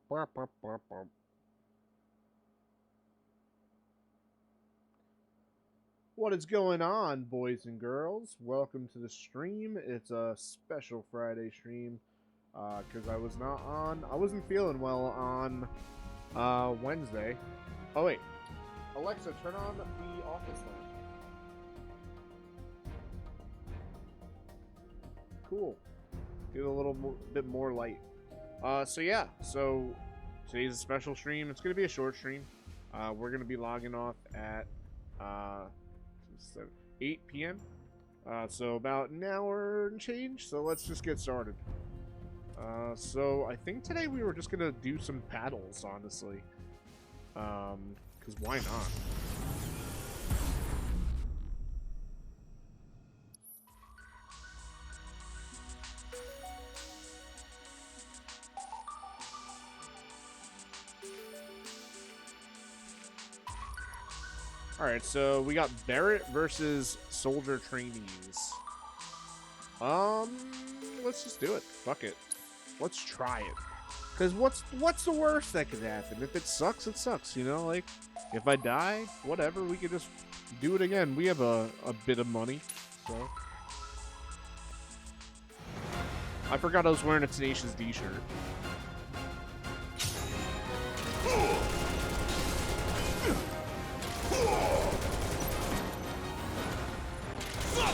What is going on, boys and girls? Welcome to the stream. It's a special Friday stream because I wasn't feeling well on Wednesday. Oh wait, Alexa, turn on the office lamp. Cool. Get a little bit more light. So today's a special stream. It's gonna be a short stream. We're gonna be logging off at 8 p.m. So about an hour and change. So let's just get started. So I think today we were just gonna do some paddles, honestly. Because why not? Alright, so we got Barrett versus Soldier Trainees. Let's just do it. Fuck it. Let's try it. Because what's the worst that could happen? If it sucks, it sucks, you know? Like, if I die, whatever, we could just do it again. We have a bit of money, so. I forgot I was wearing a Tenacious D shirt.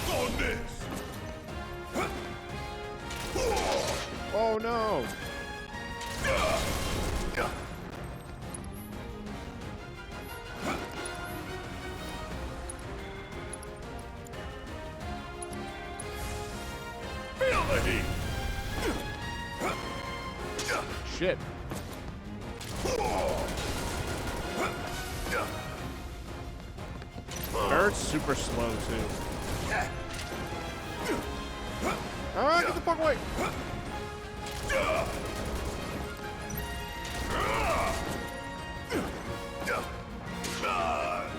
On this. Oh no! Feel the heat. Shit. Barrett's super slow too. Ah, get the fuck away!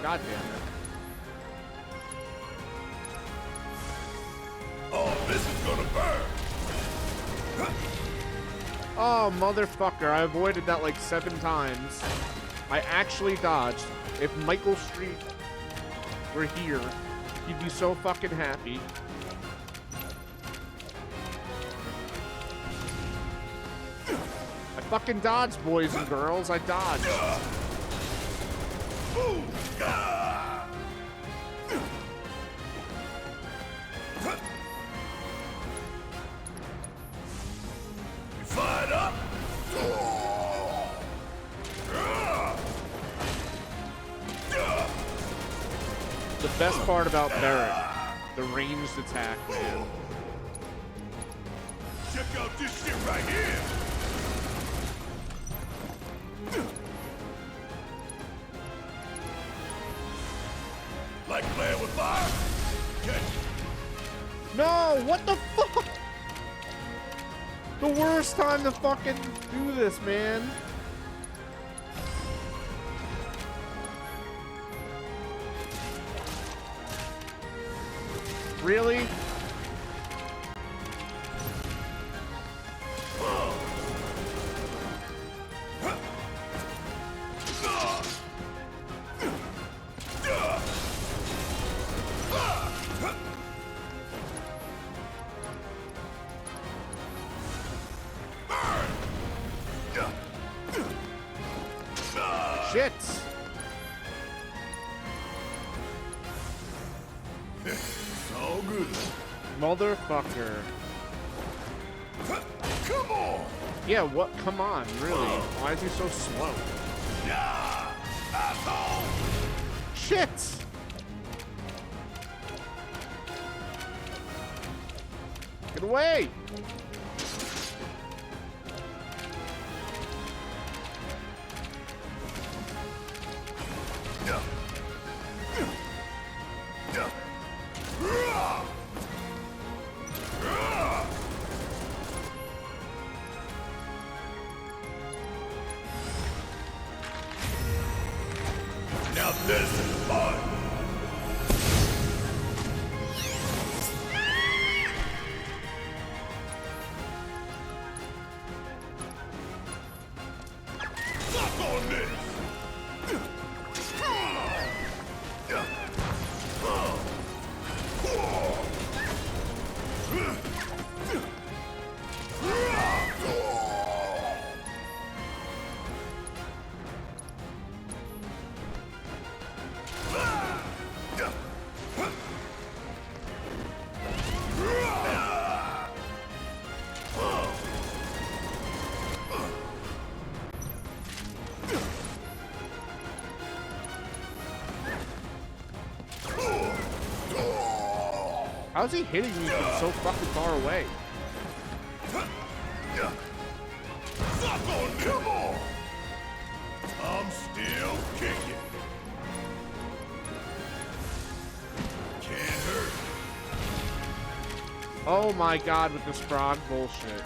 God damn it. Oh, this is gonna burn. Oh, motherfucker. I avoided that like 7 times. I actually dodged. If Michael Street were here, he'd be so fucking happy. I fucking dodged, boys and girls. I dodged. You fired up? The best part about Barrett, the ranged attack, man. Check out this shit right here. Like playing with fire? Catch it. No, what the fuck? The worst time to fucking do this, man. Really? Shit! So good. Motherfucker. Come on! Yeah, what? Come on, really? Why is he so slow? Yeah! Asshole! Shit! Get away! Yeah. Yeah. Now this is fun. How's he hitting me from so fucking far away? Come on! I'm still kicking. Can't hurt. Oh my god, with this frog bullshit.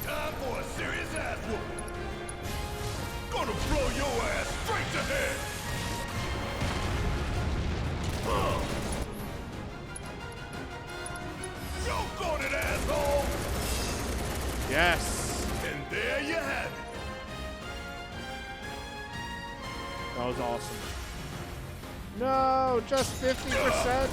Time for a serious ass whooping. Gonna blow your ass straight to hell. Choke on it, asshole. Yes. And there you have it. That was awesome. No, just 50%.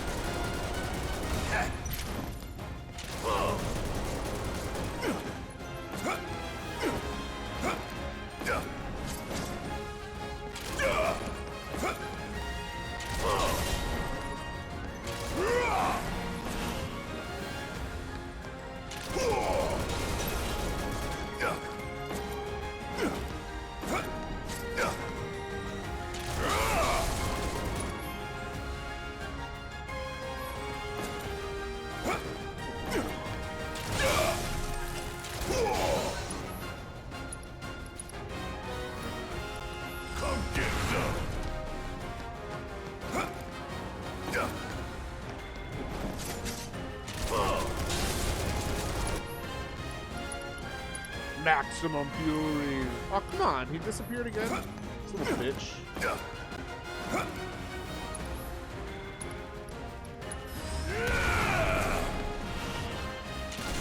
Come get some. Maximum fury. Oh, come on. He disappeared again? This little bitch.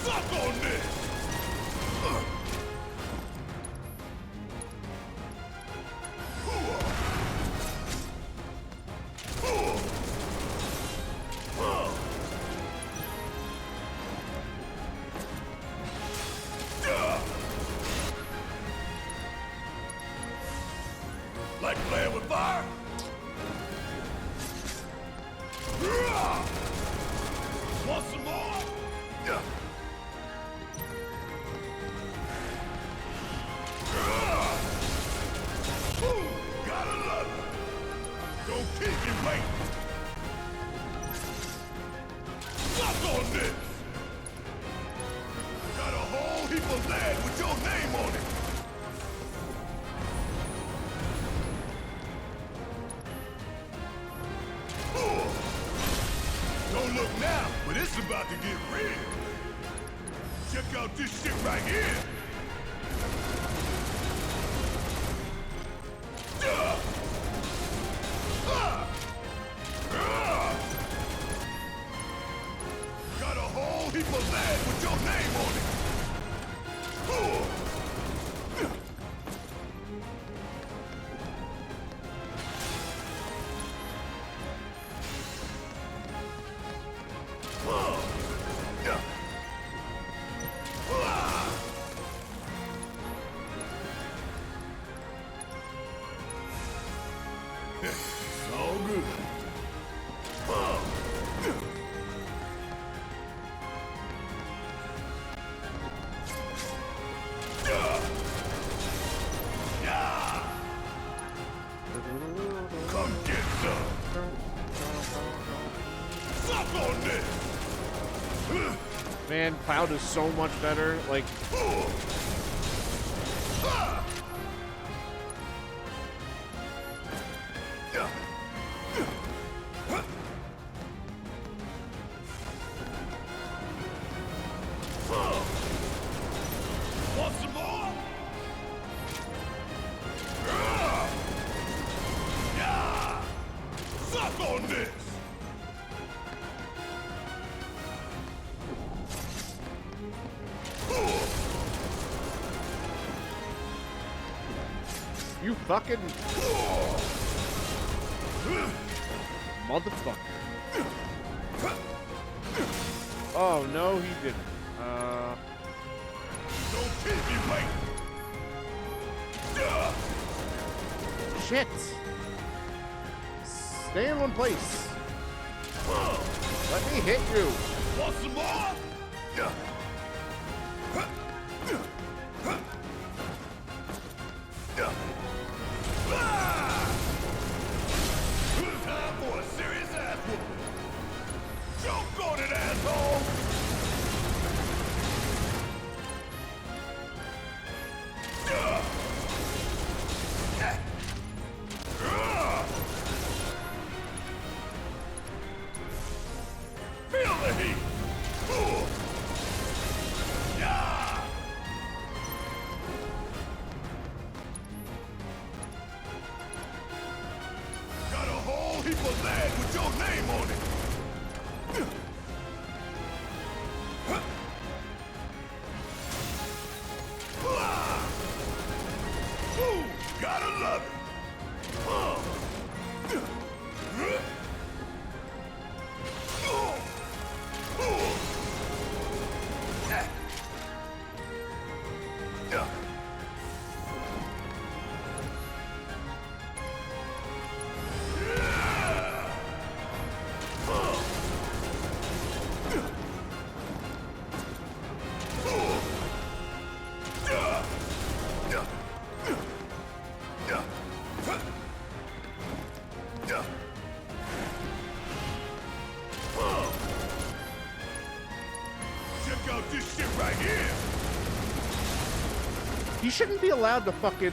Suck on this. Like playing with fire? Want some more? Gotta love it. Don't keep me waiting. Suck on this. Got a whole heap of lead with your name on it. Don't look now, but it's about to get real. Check out this shit right here. Got a whole heap of lead with your name on it. It's all good. Come get some. Suck on this. Man, Cloud is so much better. Like, Want some more? Yeah! Suck on this! You fucking motherfucker. Oh no, he didn't. Don't keep me waiting! Shit. Stay in one place. Let me hit you. Want some more? Time for a serious ass whooping. Choke on it, asshole! Feel the heat! Yeah! Got a whole heap of land with your name on it! Ooh, gotta love it! Check out this shit right here! He shouldn't be allowed to fucking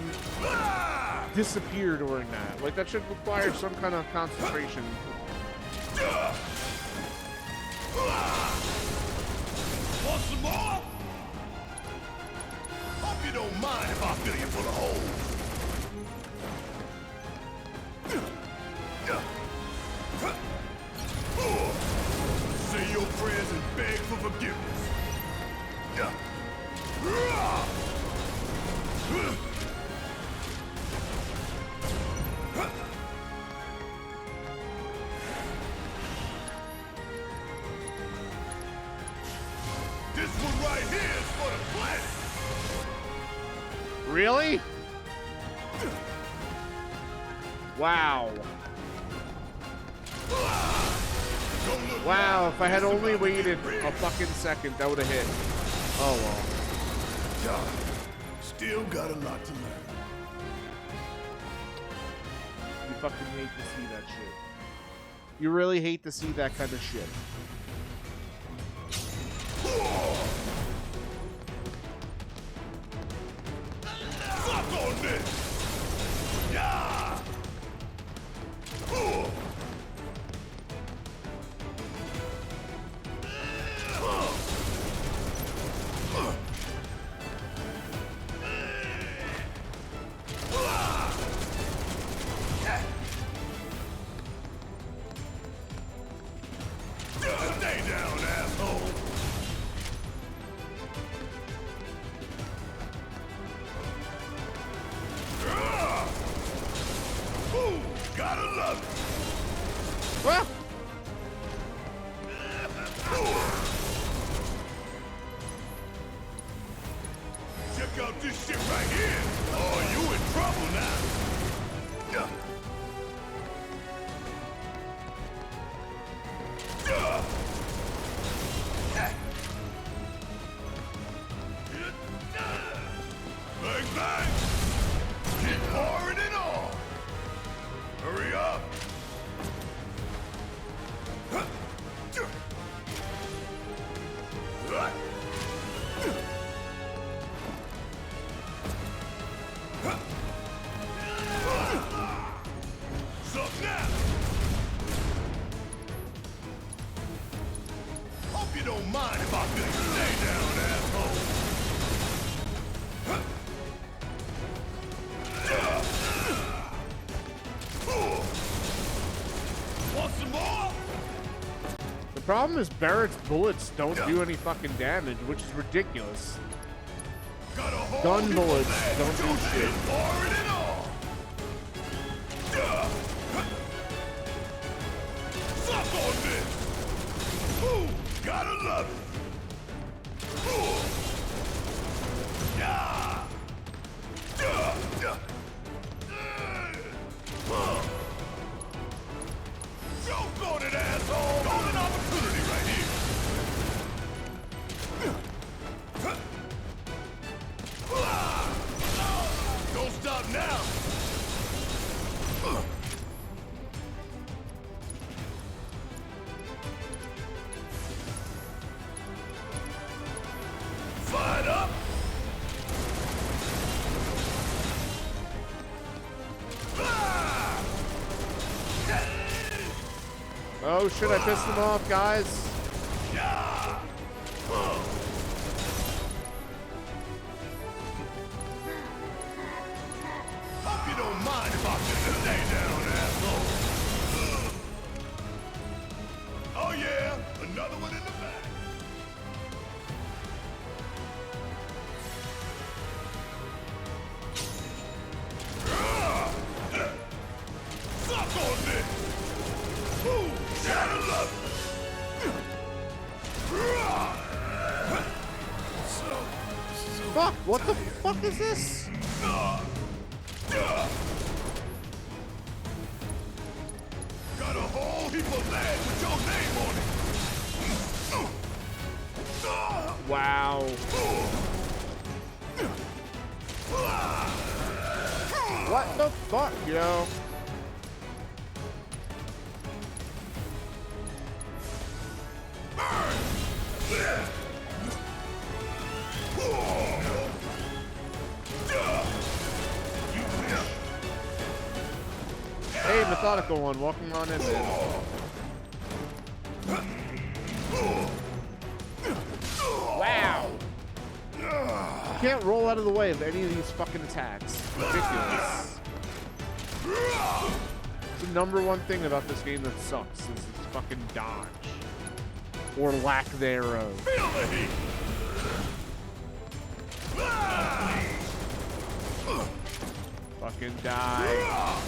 disappear during that. Like, that should require some kind of concentration. Want some more? Hope you don't mind if I fill you full of holes. Say your prayers and beg for forgiveness. This one right here is for the planet. Really? Wow. Don't look Wow, now. if I had It's only about to get waited real. a fucking second, that would have hit. Oh well. John, still got a lot to learn. You fucking hate to see that shit. You really hate to see that kind of shit. Fuck on this! Yeah! Stay down, asshole! Ooh, gotta love it! Well, Check out this shit right here! Oh, you in trouble now! Yeah. Bang, bang! Keep pouring it on! Hurry up! Sup now! Hope you don't mind if I feel you stay down, asshole! problem is Barrett's bullets don't do any fucking damage, which is ridiculous. Gun bullets don't do shit. Suck on this! Ooh, gotta love it! Ooh. Yeah. Choke on it, asshole! Golden opportunity right here! Don't stop now! Fired up! Oh shit, I pissed him off, guys. Yeah. Hope you don't mind if I just lay down, asshole. Oh yeah, another one in the back. Suck on this! Ooh, gotta love it! Fuck, what the fuck is this? Got a whole heap of land with your name on it! Wow. What the fuck, yo? Hey, methodical one, welcome on in, man. Wow. You can't roll out of the way of any of these fucking attacks. Ridiculous. The number one thing about this game that sucks is its fucking dodge. Or lack thereof. Feel the heat! Fucking die.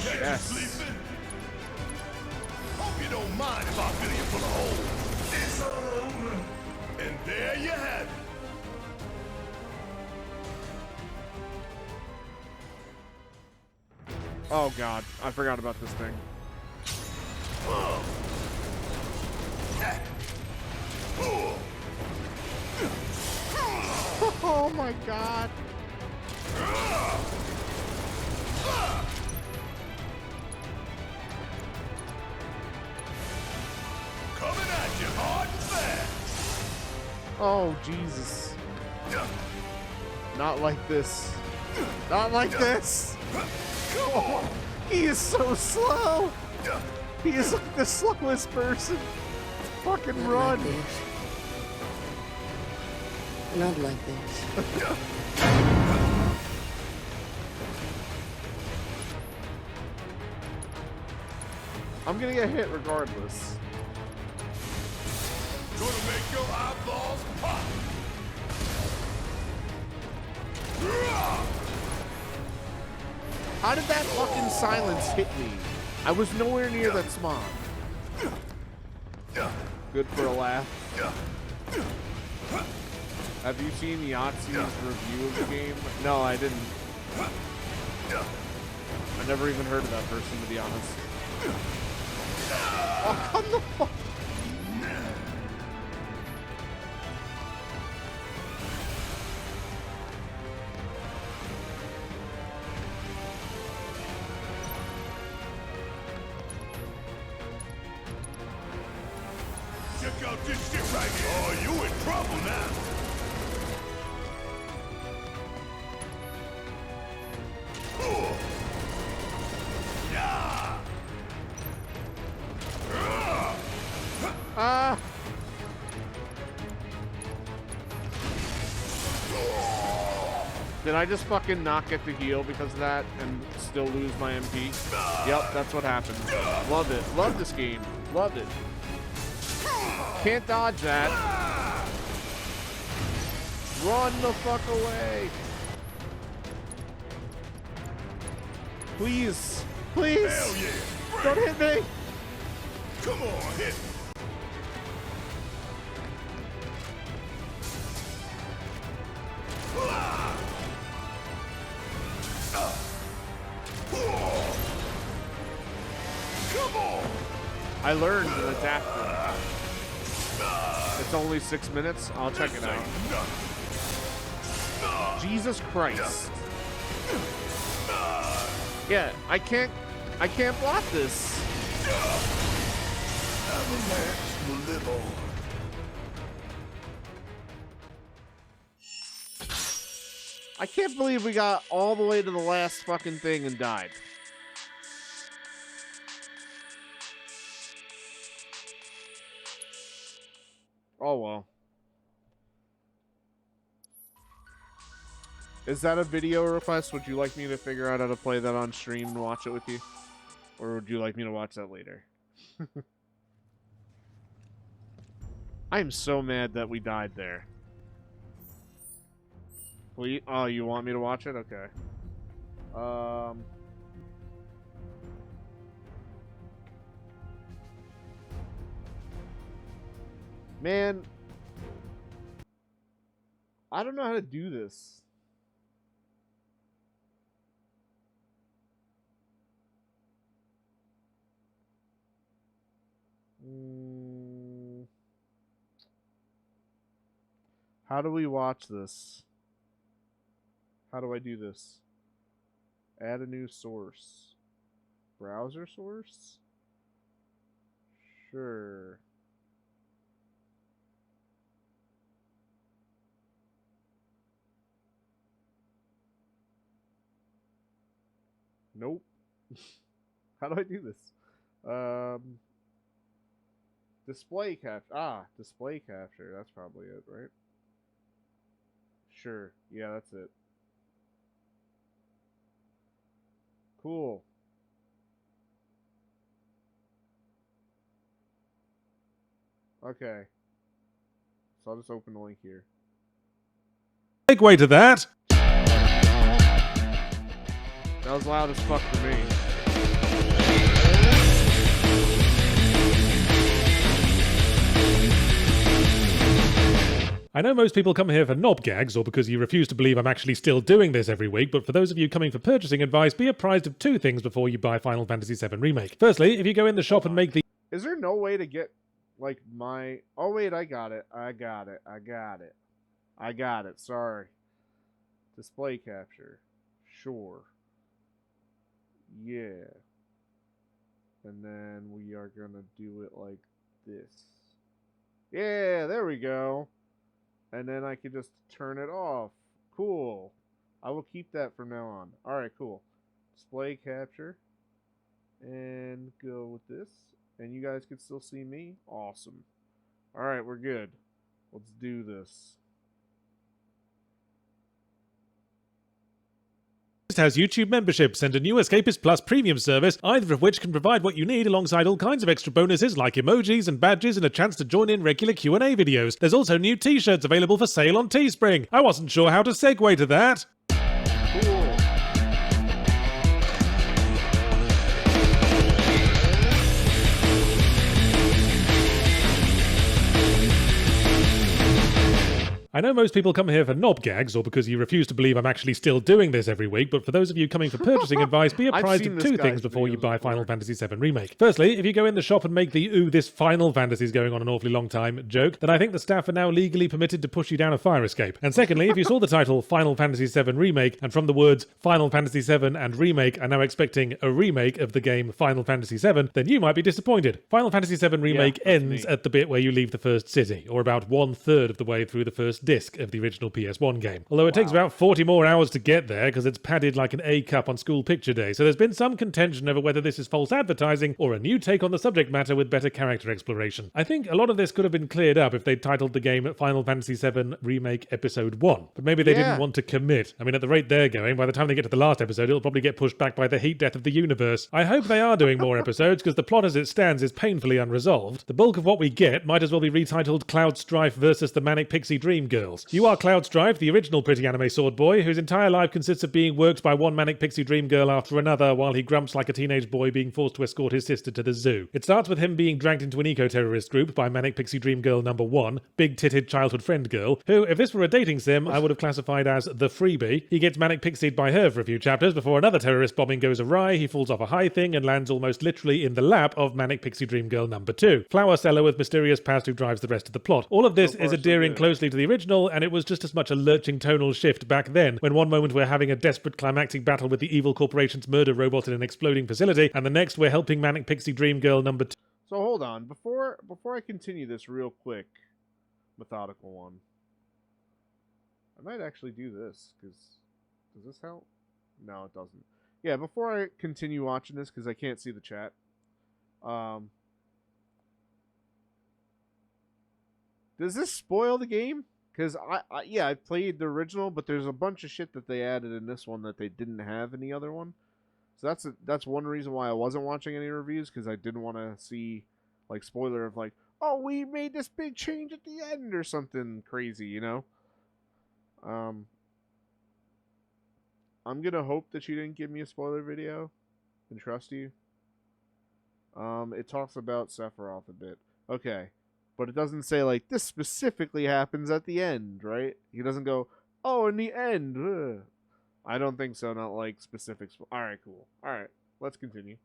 Yes. Hope you don't mind if I fill you full of holes. It's all over. And there you have it. Oh god, I forgot about this thing. Oh my god. Coming at you hard and fast. Oh Jesus. Not like this. Not like this. Oh, he is so slow. He is like the slowest person. Fucking run. Like this. Not like this. I'm gonna get hit regardless. Gonna make your eyeballs pop. How did that fucking silence hit me? I was nowhere near that smog. Good for a laugh. Have you seen Yahtzee's review of the game? No, I didn't. I never even heard of that person, to be honest. Oh, come the fuck. Check out this shit right here. Oh, you in trouble now. Yeah. Ah. Did I just fucking not get to heal because of that and still lose my MP? Yep, that's what happened. Love it. Love this game. Love it. Can't dodge that. Run the fuck away. Please. Please. Hell yeah. Don't hit me. Come on, hit. Come on. I learned an adapter. It's only 6 minutes. I'll check it out. Jesus Christ. Yeah, I can't block this. I can't believe we got all the way to the last fucking thing and died. Oh well. Is that a video request? Would you like me to figure out how to play that on stream and watch it with you? Or would you like me to watch that later? I am so mad that we died there. Oh, you want me to watch it? Okay. Man, I don't know how to do this. How do we watch this? How do I do this? Add a new source. Browser source? Sure. Nope. How do I do this? Display capture. Display capture. That's probably it, right? Sure. Yeah, that's it. Cool. Okay. So I'll just open the link here. Segue to that. That was loud as fuck for me. I know most people come here for knob gags or because you refuse to believe I'm actually still doing this every week, but for those of you coming for purchasing advice, be apprised of two things before you buy Final Fantasy VII Remake. Firstly, if you go in the shop and make the... Is there no way to get, like, my... Oh, wait, I got it. Sorry. Display capture. Sure. Yeah. And then we are gonna do it like this. Yeah, there we go. And then I can just turn it off. Cool. I will keep that from now on. Alright, cool. Display capture. And go with this. And you guys can still see me. Awesome. Alright, we're good. Let's do this. has YouTube memberships and a new Escapist Plus premium service, either of which can provide what you need alongside all kinds of extra bonuses like emojis and badges and a chance to join in regular Q&A videos. There's also new t-shirts available for sale on Teespring. I wasn't sure how to segue to that. Cool. I know most people come here for knob gags or because you refuse to believe I'm actually still doing this every week, but for those of you coming for purchasing advice, be apprised of two things before you buy Final Fantasy VII Remake. Firstly, if you go in the shop and make the "ooh, this Final Fantasy's going on an awfully long time" joke, then I think the staff are now legally permitted to push you down a fire escape. And secondly, if you saw the title Final Fantasy VII Remake, and from the words Final Fantasy VII and Remake are now expecting a remake of the game Final Fantasy VII, then you might be disappointed. Final Fantasy VII Remake ends at the bit where you leave the first city, or about 1/3 of the way through the first disc of the original PS1 game. Although it takes about 40 more hours to get there because it's padded like an A cup on school picture day, so there's been some contention over whether this is false advertising or a new take on the subject matter with better character exploration. I think a lot of this could have been cleared up if they'd titled the game Final Fantasy VII Remake Episode 1, but maybe they didn't want to commit. I mean, at the rate they're going, by the time they get to the last episode, it'll probably get pushed back by the heat death of the universe. I hope they are doing more episodes because the plot as it stands is painfully unresolved. The bulk of what we get might as well be retitled Cloud Strife versus the Manic Pixie Dream Girls. You are Cloud Strife, the original pretty anime sword boy, whose entire life consists of being worked by one Manic Pixie Dream Girl after another while he grumps like a teenage boy being forced to escort his sister to the zoo. It starts with him being dragged into an eco-terrorist group by Manic Pixie Dream Girl number 1, big-titted childhood friend girl, who, if this were a dating sim, I would have classified as the freebie. He gets Manic Pixied by her for a few chapters before another terrorist bombing goes awry, he falls off a high thing and lands almost literally in the lap of Manic Pixie Dream Girl number 2, flower seller with mysterious past who drives the rest of the plot. All of this is adhering closely to the original, and it was just as much a lurching tonal shift back then, when one moment we're having a desperate climactic battle with the evil corporation's murder robot in an exploding facility, and the next we're helping Manic Pixie Dream Girl number 2. So hold on, before I continue this real quick, methodical one, I might actually do this, because does this help? No, it doesn't. Yeah, before I continue watching this, because I can't see the chat, does this spoil the game? Because I played the original, but there's a bunch of shit that they added in this one that they didn't have in the other one. So that's one reason why I wasn't watching any reviews, because I didn't want to see like spoiler of like, oh, we made this big change at the end or something crazy, you know. I'm gonna hope that you didn't give me a spoiler video and trust you. It talks about Sephiroth a bit. Okay. But it doesn't say, like, this specifically happens at the end, right? He doesn't go, oh, in the end. Ugh. I don't think so, not, like, specifics. Alright, cool. Alright, let's continue.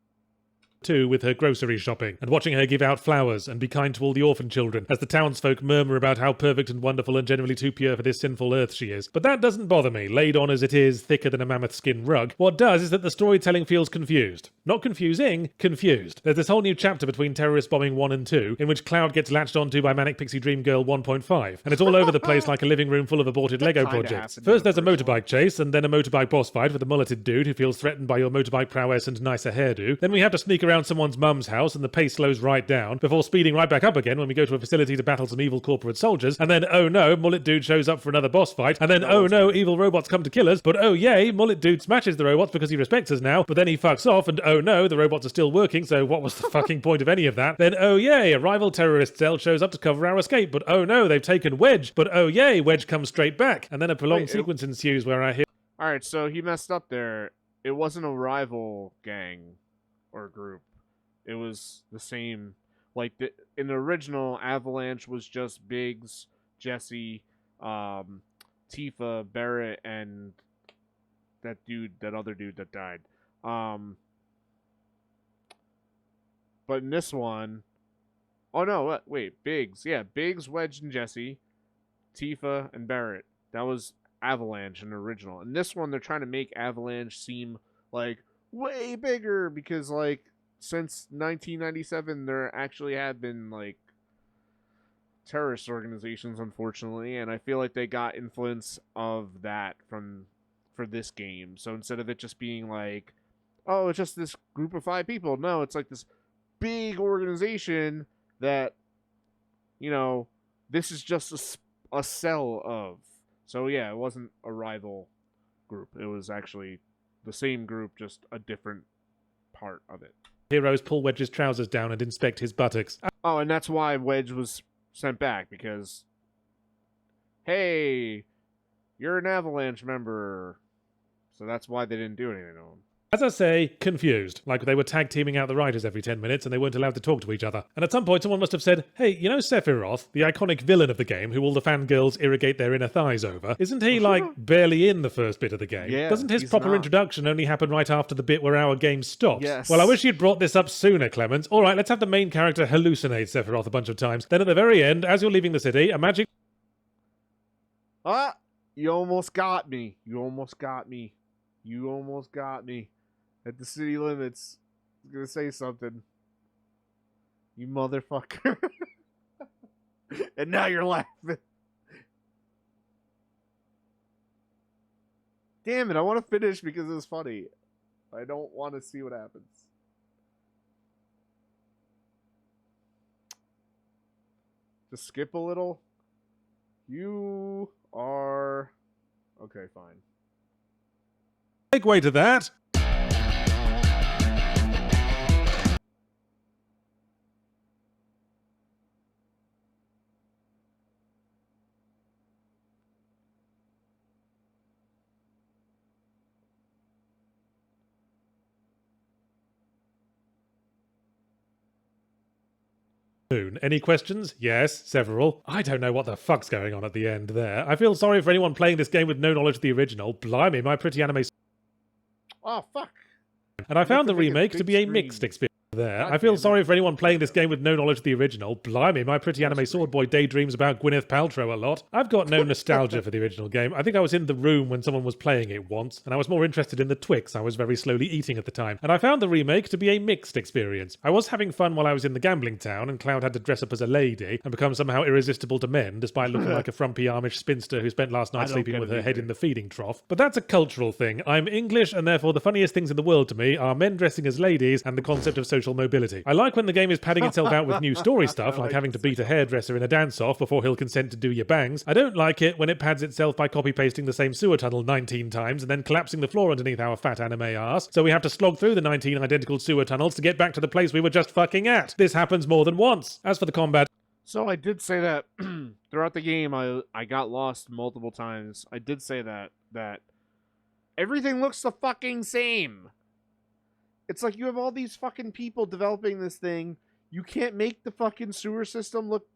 Too, with her grocery shopping, and watching her give out flowers and be kind to all the orphan children, as the townsfolk murmur about how perfect and wonderful and generally too pure for this sinful earth she is. But that doesn't bother me, laid on as it is, thicker than a mammoth skin rug. What does is that the storytelling feels confused. Not confusing, confused. There's this whole new chapter between Terrorist Bombing 1 and 2, in which Cloud gets latched onto by Manic Pixie Dream Girl 1.5, and it's all over the place like a living room full of aborted Lego projects. First there's a motorbike chase, and then a motorbike boss fight with a mulleted dude who feels threatened by your motorbike prowess and nicer hairdo. Then we have to sneak around someone's mum's house, and the pace slows right down, before speeding right back up again when we go to a facility to battle some evil corporate soldiers, and then, oh no, Mullet Dude shows up for another boss fight, and then, oh no, evil robots come to kill us, but oh yay, Mullet Dude smashes the robots because he respects us now, but then he fucks off, and oh no, the robots are still working, so what was the fucking point of any of that? Then, oh yay, a rival terrorist cell shows up to cover our escape, but oh no, they've taken Wedge, but oh yay, Wedge comes straight back, and then a prolonged sequence ensues where I hear... Alright, so he messed up there. It wasn't a rival gang or group. It was the same, like, in the original, Avalanche was just Biggs, Jesse, Tifa, Barrett, and that other dude that died. But in this one, oh no, wait, Biggs, yeah, Biggs, Wedge, and Jesse, Tifa, and Barrett. That was Avalanche in the original. In this one, they're trying to make Avalanche seem, like, way bigger, because, like, since 1997, there actually have been, like, terrorist organizations, unfortunately, and I feel like they got influence of that for this game. So instead of it just being like, oh, it's just this group of 5 people, no, it's like this big organization that, you know, this is just a cell of. So yeah, it wasn't a rival group. It was actually the same group, just a different part of it. Heroes pull Wedge's trousers down and inspect his buttocks. Oh, and that's why Wedge was sent back, because, hey, you're an Avalanche member. So that's why they didn't do anything to him. As I say, confused. Like they were tag teaming out the writers every 10 minutes and they weren't allowed to talk to each other. And at some point someone must have said, hey, you know Sephiroth, the iconic villain of the game who all the fangirls irrigate their inner thighs over? Isn't he, like, barely in the first bit of the game? Yeah, doesn't his proper introduction only happen right after the bit where our game stops? Yes. Well, I wish you'd brought this up sooner, Clemens. All right, let's have the main character hallucinate Sephiroth a bunch of times. Then at the very end, as you're leaving the city, a magic... Ah! You almost got me. You almost got me. You almost got me. At the city limits. I was gonna say something. You motherfucker. And now you're laughing. Damn it, I want to finish because it's funny. I don't want to see what happens. Just skip a little. You are... Okay, fine. Make way to that. Any questions? Yes, several. I don't know what the fuck's going on at the end there. I feel sorry for anyone playing this game with no knowledge of the original. Blimey, my pretty anime... Oh, fuck. And I found the remake to be a mixed experience. There. I feel sorry for anyone playing this game with no knowledge of the original. Blimey, my pretty anime sword boy daydreams about Gwyneth Paltrow a lot. I've got no nostalgia for the original game. I think I was in the room when someone was playing it once, and I was more interested in the Twix I was very slowly eating at the time. And I found the remake to be a mixed experience. I was having fun while I was in the gambling town, and Cloud had to dress up as a lady and become somehow irresistible to men, despite looking like a frumpy Amish spinster who spent last night sleeping with her head in the feeding trough. But that's a cultural thing. I'm English, and therefore the funniest things in the world to me are men dressing as ladies and the concept of social mobility. I like when the game is padding itself out with new story stuff, like having to beat a hairdresser in a dance-off before he'll consent to do your bangs. I don't like it when it pads itself by copy-pasting the same sewer tunnel 19 times and then collapsing the floor underneath our fat anime arse, so we have to slog through the 19 identical sewer tunnels to get back to the place we were just fucking at. This happens more than once. As for the combat... So I did say that throughout the game I got lost multiple times. I did say that everything looks the fucking same. It's like you have all these fucking people developing this thing. You can't make the fucking sewer system look...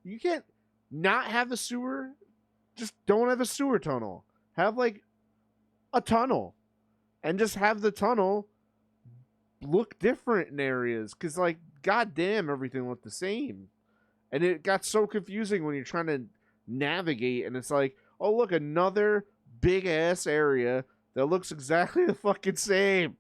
You can't not have a sewer. Just don't have a sewer tunnel. Have, like, a tunnel. And just have the tunnel look different in areas. Because, like, goddamn, everything looked the same. And it got so confusing when you're trying to navigate. And it's like, oh, look, another big-ass area that looks exactly the fucking same.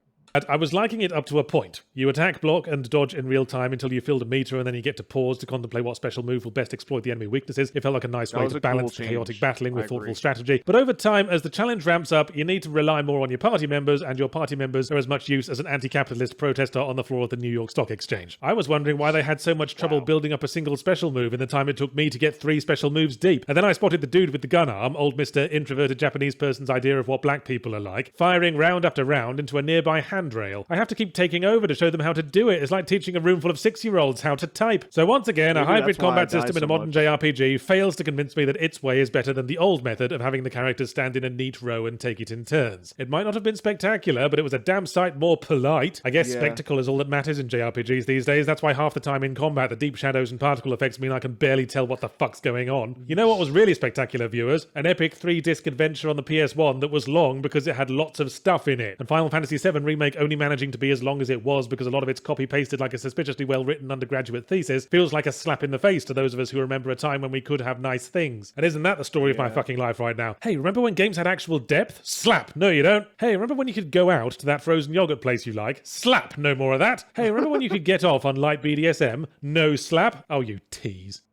I was liking it up to a point. You attack, block, and dodge in real time until you filled a meter, and then you get to pause to contemplate what special move will best exploit the enemy weaknesses. It felt like a nice way to balance the chaotic battling with thoughtful strategy. But over time, as the challenge ramps up, you need to rely more on your party members, and your party members are as much use as an anti-capitalist protester on the floor of the New York Stock Exchange. I was wondering why they had so much trouble building up a single special move in the time it took me to get 3 special moves deep. And then I spotted the dude with the gun arm, old Mr. Introverted Japanese person's idea of what black people are like, firing round after round into a nearby handrail. I have to keep taking over to show them how to do it. It's like teaching a room full of 6-year-olds how to type. So once again, a hybrid combat system in a modern JRPG fails to convince me that its way is better than the old method of having the characters stand in a neat row and take it in turns. It might not have been spectacular, but it was a damn sight more polite. I guess spectacle is all that matters in JRPGs these days. That's why half the time in combat, the deep shadows and particle effects mean I can barely tell what the fuck's going on. You know what was really spectacular, viewers? An epic 3-disc adventure on the PS1 that was long because it had lots of stuff in it. And Final Fantasy VII Remake only managing to be as long as it was because a lot of it's copy-pasted like a suspiciously well-written undergraduate thesis feels like a slap in the face to those of us who remember a time when we could have nice things. And isn't that the story of my fucking life right now? Hey, remember when games had actual depth? Slap! No, you don't. Hey, remember when you could go out to that frozen yogurt place you like? Slap! No more of that. Hey, remember when you could get off on light BDSM? No slap? Oh, you tease.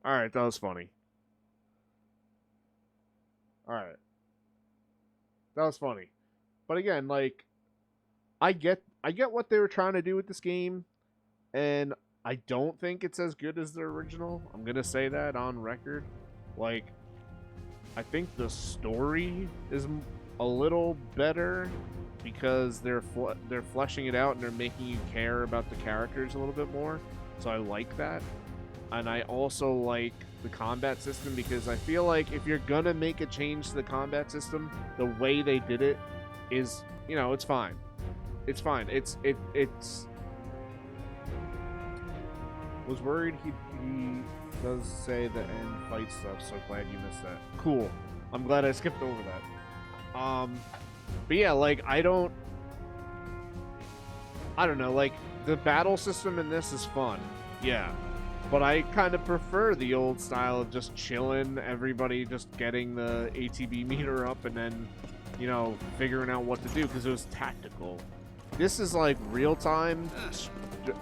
Alright, that was funny. Alright. That was funny. But again, like, I get what they were trying to do with this game, and I don't think it's as good as the original. I'm gonna say that on record. Like, I think the story is a little better because they're fleshing it out and they're making you care about the characters a little bit more. So I like that. And I also like the combat system because I feel like if you're gonna make a change to the combat system, the way they did it is, you know, it's fine. It's fine. It's was worried he does say the end fight stuff, so glad you missed that. Cool. I'm glad I skipped over that. But yeah, like I don't know, like the battle system in this is fun. Yeah. But I kind of prefer the old style of just chilling, everybody just getting the ATB meter up and then, you know, figuring out what to do because it was tactical. This is like real time.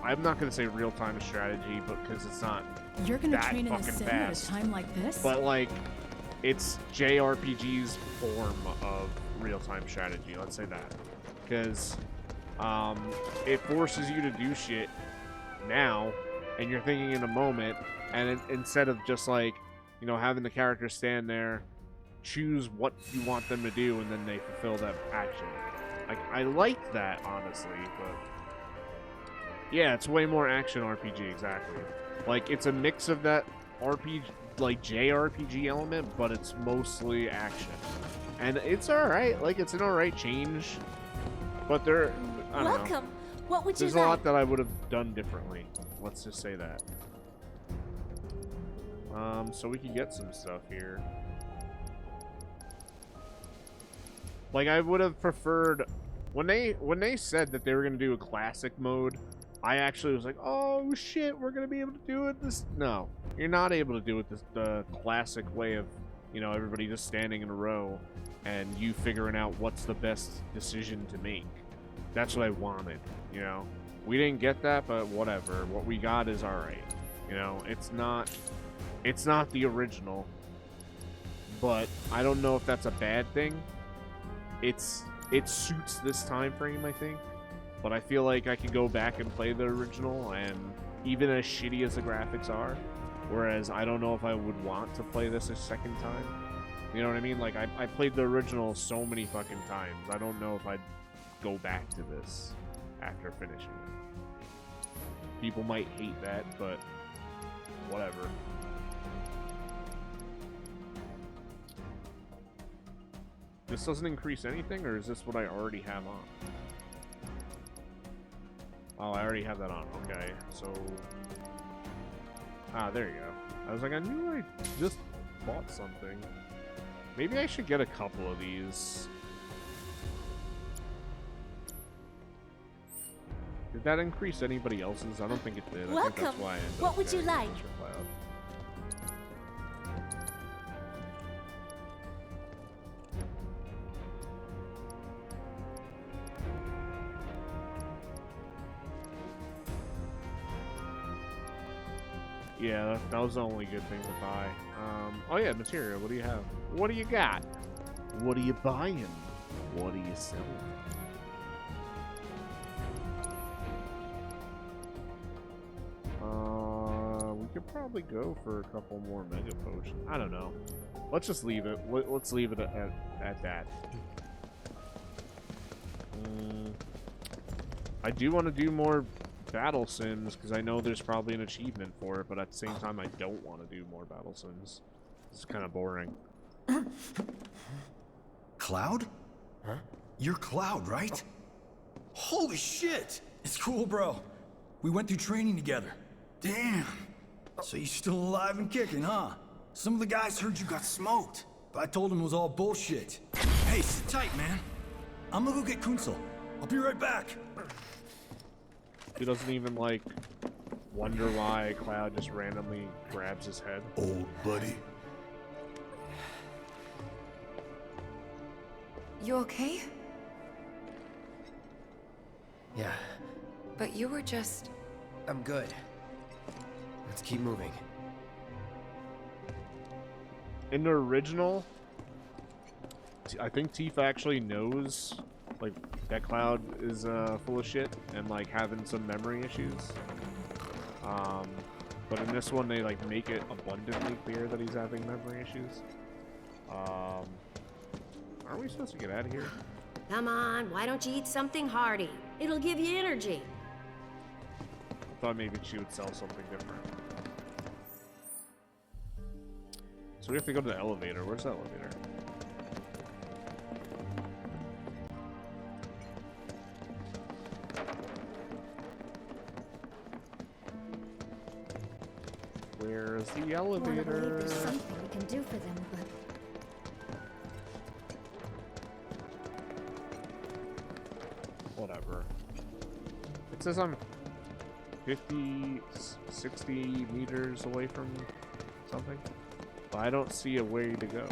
I'm not gonna say real-time strategy, but because it's not You're gonna that train in the fucking city at a fast. time like this? But like, it's JRPG's form of real-time strategy. Let's say that, because it forces you to do shit now, and you're thinking in a moment, and instead of just like, you know, having the character stand there, choose what you want them to do, and then they fulfill that action. Like, I like that, honestly, but yeah, it's way more action RPG, exactly. Like, it's a mix of that RPG, like JRPG element, but it's mostly action. And it's alright, like, it's an alright change, but there, I don't know. Welcome. What would you There's like? a lot that I would have done differently. Let's just say that. So we could get some stuff here. Like, I would have preferred when they said that they were gonna do a classic mode. I actually was like, oh shit, we're gonna be able to do it this. No, you're not able to do it the classic way of, you know, everybody just standing in a row and you figuring out what's the best decision to make. That's what I wanted, you know. We didn't get that, but whatever. What we got is alright. You know, it's not the original, but I don't know if that's a bad thing. It suits this time frame, I think. But I feel like I could go back and play the original, and even as shitty as the graphics are, whereas I don't know if I would want to play this a second time. You know what I mean? Like, I played the original so many fucking times. I don't know if I'd go back to this after finishing it. People might hate that, but whatever. This doesn't increase anything, or is this what I already have on? Oh, I already have that on. Okay, so... Ah, there you go. I was like, I knew I just bought something. Maybe I should get a couple of these. Did that increase anybody else's? I don't think it did. I think that's Welcome. why I ended What up would you getting like? Mr. Cloud. Yeah, that was the only good thing to buy. Oh yeah, material. What do you have? What do you got? What are you buying? What are you selling? We could probably go for a couple more mega potions. I don't know. Let's just leave it. Let's leave it at that. I do want to do more battle sims because I know there's probably an achievement for it, but at the same time I don't want to do more battle sims. It's kind of boring. Cloud? Huh? You're Cloud, right? Holy shit! It's cool, bro. We went through training together. Damn. So you're still alive and kicking, huh? Some of the guys heard you got smoked, but I told them it was all bullshit. Hey, sit tight, man. I'm gonna go get Kunsel. I'll be right back. He doesn't even, like, wonder why Cloud just randomly grabs his head. Old buddy. You okay? Yeah, But you were just... I'm good. Let's keep moving. In the original, I think Tifa actually knows, like, that Cloud is full of shit and, like, having some memory issues. But in this one, they, like, make it abundantly clear that he's having memory issues. Aren't we supposed to get out of here? Come on, why don't you eat something hearty? It'll give you energy. I thought maybe she would sell something different. So we have to go to the elevator. Where's the elevator? Where's the I elevator? believe there's something we can do for them, but Whatever. It says I'm 50, 60 meters away from something. But I don't see a way to go.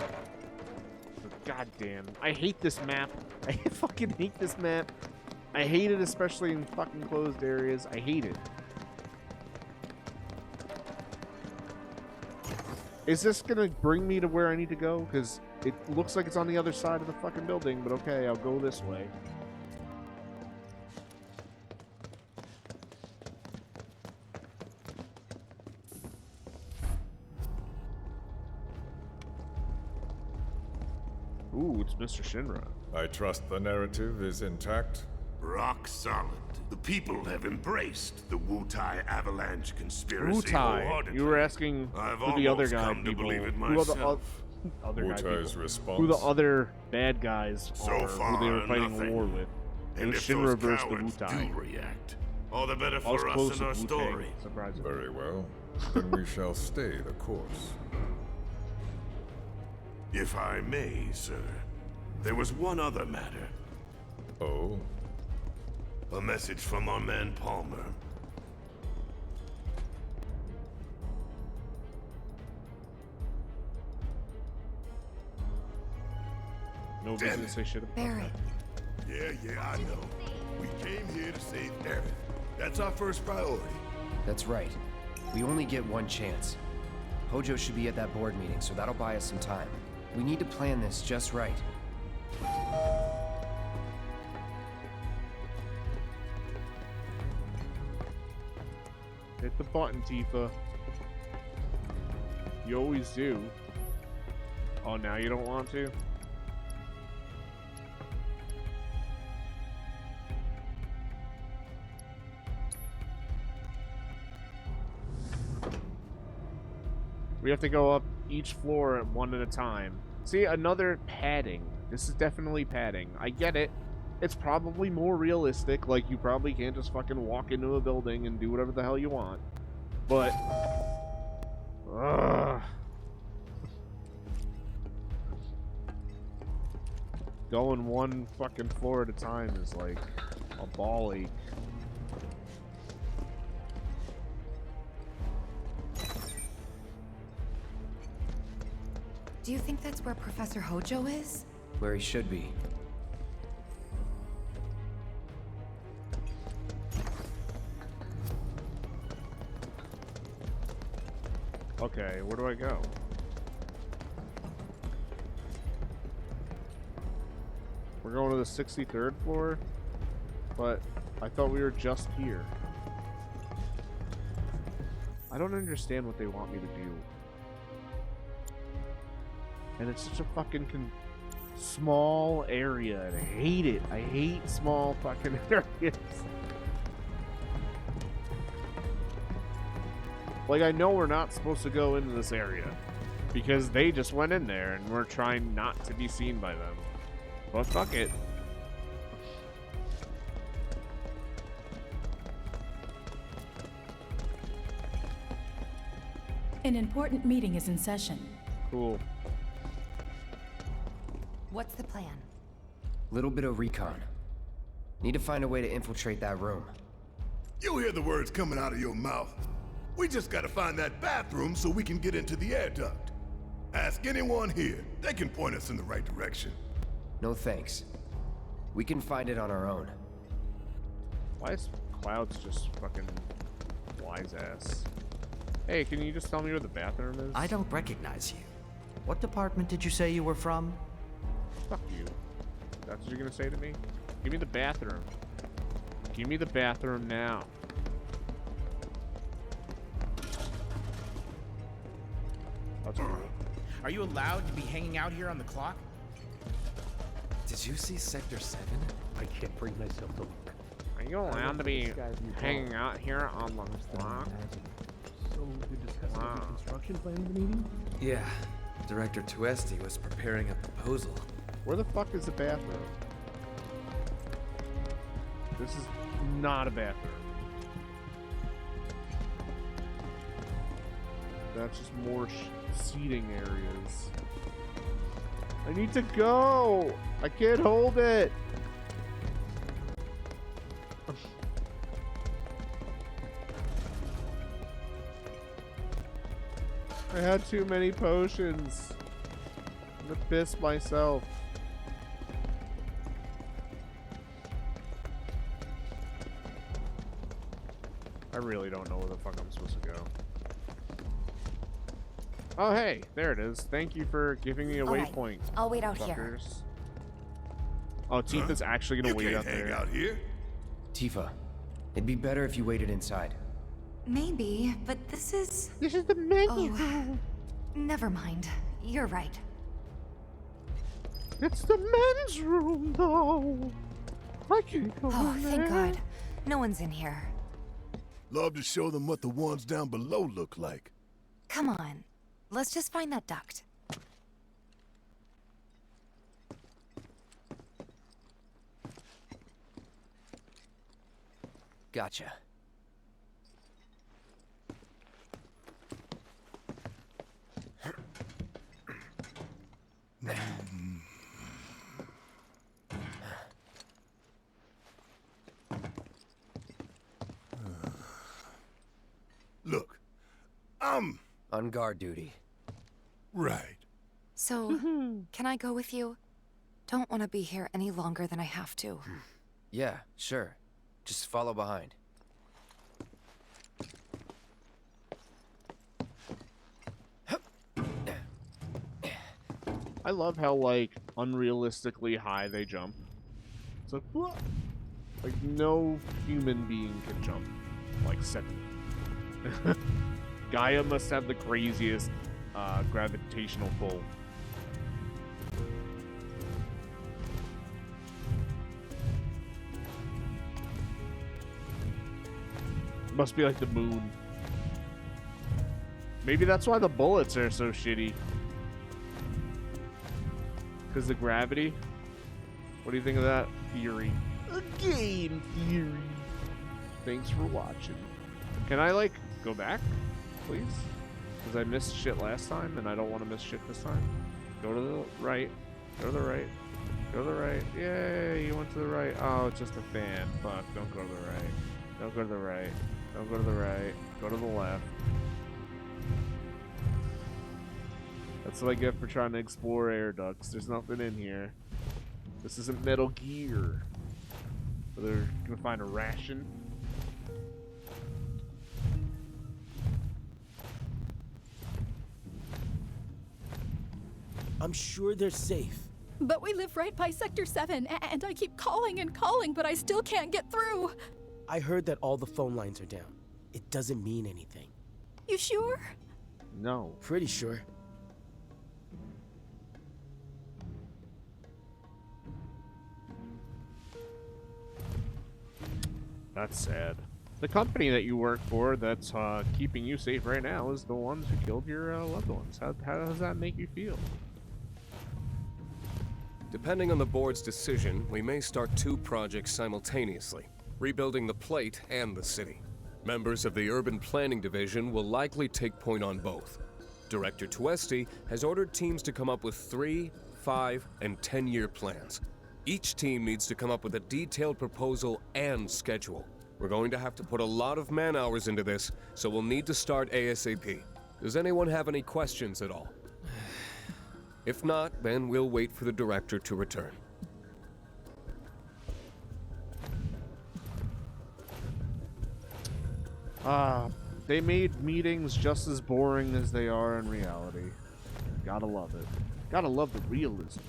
God damn. I hate this map. I fucking hate this map. I hate it, especially in fucking closed areas. I hate it. Is this gonna bring me to where I need to go? Because it looks like it's on the other side of the fucking building, but okay, I'll go this way. Ooh, it's Mr. Shinra. I trust the narrative is intact. Rock solid. The people have embraced the Wu-Tai Avalanche conspiracy Wu-Tai. wholeheartedly. You were asking I've who the other almost guy come to people, believe it who are the myself. other guy Wu-Tai's people, response. who the other bad guys So are, far, who they were fighting nothing. a war with. It And was if Shinra those versus the cowards Wu-Tai. do react, all the better I was for us close and to our Wu-Tang, story. surprisingly. Very well. Then we shall stay the course. If I may, sir, there was one other matter. Oh? A message from our man Palmer. No Damn reason it. to say shit about Barrett. Yeah, I know. We came here to save Aerith. That's our first priority. That's right. We only get one chance. Hojo should be at that board meeting, so that'll buy us some time. We need to plan this just right. Hit the button, Tifa. You always do. Oh, now you don't want to? We have to go up each floor one at a time. See, another padding. This is definitely padding. I get it. It's probably more realistic. Like, you probably can't just fucking walk into a building and do whatever the hell you want. But... Ugh. Going one fucking floor at a time is like a ball ache. Do you think that's where Professor Hojo is? Where he should be. Okay, where do I go? We're going to the 63rd floor, but I thought we were just here. I don't understand what they want me to do. And it's such a fucking small area, and I hate it. I hate small fucking areas. Like, I know we're not supposed to go into this area, because they just went in there, and we're trying not to be seen by them. But fuck it. An important meeting is in session. Cool. What's the plan? Little bit of recon. Need to find a way to infiltrate that room. You hear the words coming out of your mouth. We just gotta find that bathroom so we can get into the air duct. Ask anyone here. They can point us in the right direction. No thanks. We can find it on our own. Why is Cloud's just fucking wise ass? Hey, can you just tell me where the bathroom is? I don't recognize you. What department did you say you were from? Fuck you. That's what you're gonna say to me? Give me the bathroom. Give me the bathroom now. That's cool. Are you allowed to be hanging out here on the clock? Did you see Sector 7? I can't bring myself to look. Are you allowed to be hanging out here on the clock? So you're discussing Wow. the construction plan in the meeting? Yeah. Director Tuesti was preparing a proposal. Where the fuck is the bathroom? This is not a bathroom. That's just more seating areas. I need to go! I can't hold it! I had too many potions. I'm gonna piss myself. I really don't know where the fuck I'm supposed to go. Oh, hey, there it is. Thank you for giving me a waypoint. I'll wait out here. Oh, Tifa's actually gonna wait out there. Hang out here? Tifa, it'd be better if you waited inside. Maybe, but this is the menu. Oh, never mind. You're right. It's the men's room, though. I can't go Oh, in thank there. God. No one's in here. Love to show them what the ones down below look like. Come on. Let's just find that duct. Gotcha. Look, on guard duty. Right. So, can I go with you? Don't want to be here any longer than I have to. Yeah, sure. Just follow behind. I love how, like, unrealistically high they jump. It's like, what? Like, no human being can jump. Like, 7. Gaia must have the craziest gravitational pull. Must be like the moon. Maybe that's why the bullets are so shitty. Because the gravity? What do you think of that theory? A game theory. Thanks for watching. Can I, like, go back, please? Because I missed shit last time, and I don't want to miss shit this time. Go to the right. Go to the right. Go to the right. Yay, you went to the right. Oh, it's just a fan. Fuck, don't go to the right. Don't go to the right. Don't go to the right. Go to the left. That's what I get for trying to explore air ducts. There's nothing in here. This isn't Metal Gear. So they're gonna find a ration. I'm sure they're safe. But we live right by Sector 7, and I keep calling and calling, but I still can't get through. I heard that all the phone lines are down. It doesn't mean anything. You sure? No. Pretty sure. That's sad. The company that you work for that's keeping you safe right now is the ones who killed your loved ones. How does that make you feel? Depending on the board's decision, we may start 2 projects simultaneously, rebuilding the plate and the city. Members of the Urban Planning Division will likely take point on both. Director Tuesti has ordered teams to come up with 3, 5, and 10-year plans. Each team needs to come up with a detailed proposal and schedule. We're going to have to put a lot of man-hours into this, so we'll need to start ASAP. Does anyone have any questions at all? If not, then we'll wait for the director to return. They made meetings just as boring as they are in reality. Gotta love it. Gotta love the realism.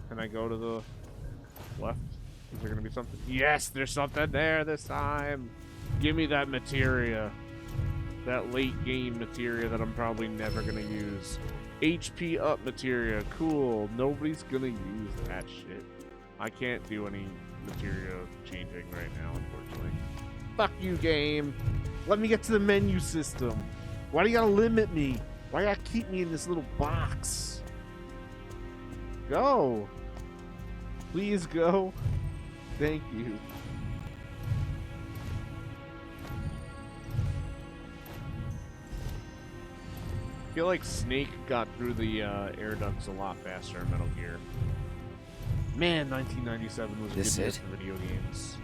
Can I go to the left? Is there gonna be something? Yes, there's something there this time. Give me that materia. That late game materia that I'm probably never gonna use. HP up materia. Cool. Nobody's gonna use that shit. I can't do any materia changing right now, unfortunately. Fuck you, game. Let me get to the menu system. Why do you gotta limit me? Why you gotta keep me in this little box? Go. Please go. Thank you. I feel like Snake got through the air ducts a lot faster in Metal Gear. Man, 1997 was a good year for video games.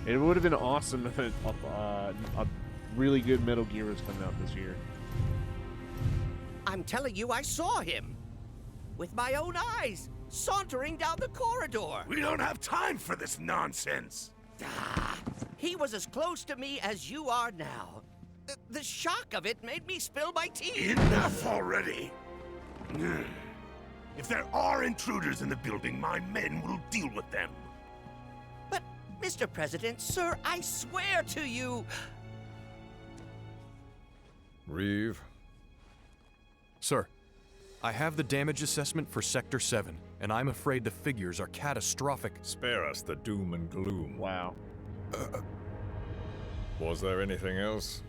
It would have been awesome if a really good Metal Gear was coming out this year. I'm telling you, I saw him. With my own eyes, sauntering down the corridor. We don't have time for this nonsense. He was as close to me as you are now. The shock of it made me spill my tea. Enough already. If there are intruders in the building, my men will deal with them. But, Mr. President, sir, I swear to you... Reeve? Sir, I have the damage assessment for Sector 7, and I'm afraid the figures are catastrophic. Spare us the doom and gloom. Wow. Was there anything else?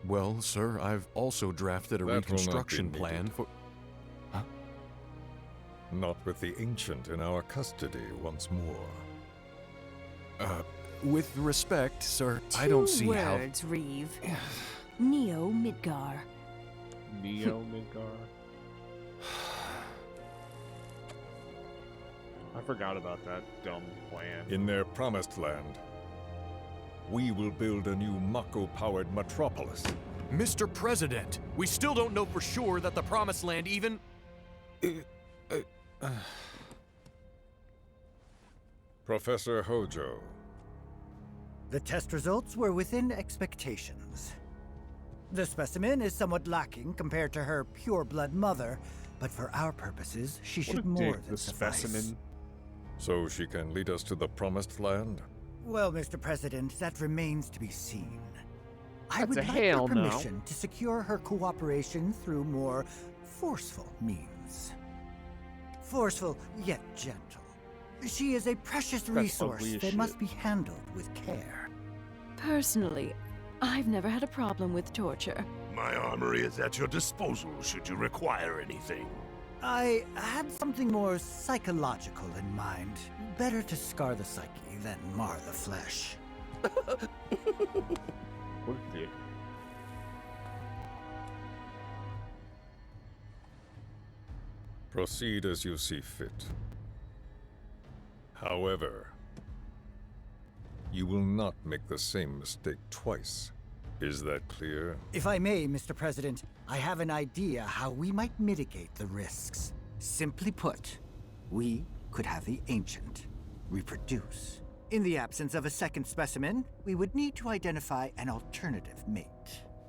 Well, sir, I've also drafted a reconstruction plan for... Huh? Not with the Ancient in our custody once more. With respect, sir, I don't see how... 2 words, Reeve. Neo Midgar. Neo Midgar? I forgot about that dumb plan. In their promised land, we will build a new Mako-powered metropolis. Mr. President, we still don't know for sure that the Promised Land even... Professor Hojo. The test results were within expectations. The specimen is somewhat lacking compared to her pure-blood mother, but for our purposes, she should more than suffice. Specimen. So she can lead us to the Promised Land? Well, Mr. President, that remains to be seen. I That's would a like hell your no. permission to secure her cooperation through more forceful means. Forceful, yet gentle. She is a precious resource ugly as that shit. must be handled with care. Personally, I've never had a problem with torture. My armory is at your disposal should you require anything. I had something more psychological in mind. Better to scar the psyche than mar the flesh. What a dick. Proceed as you see fit. However, you will not make the same mistake twice. Is that clear? If I may, Mr. President, I have an idea how we might mitigate the risks. Simply put, we could have the Ancient reproduce. In the absence of a second specimen, we would need to identify an alternative mate.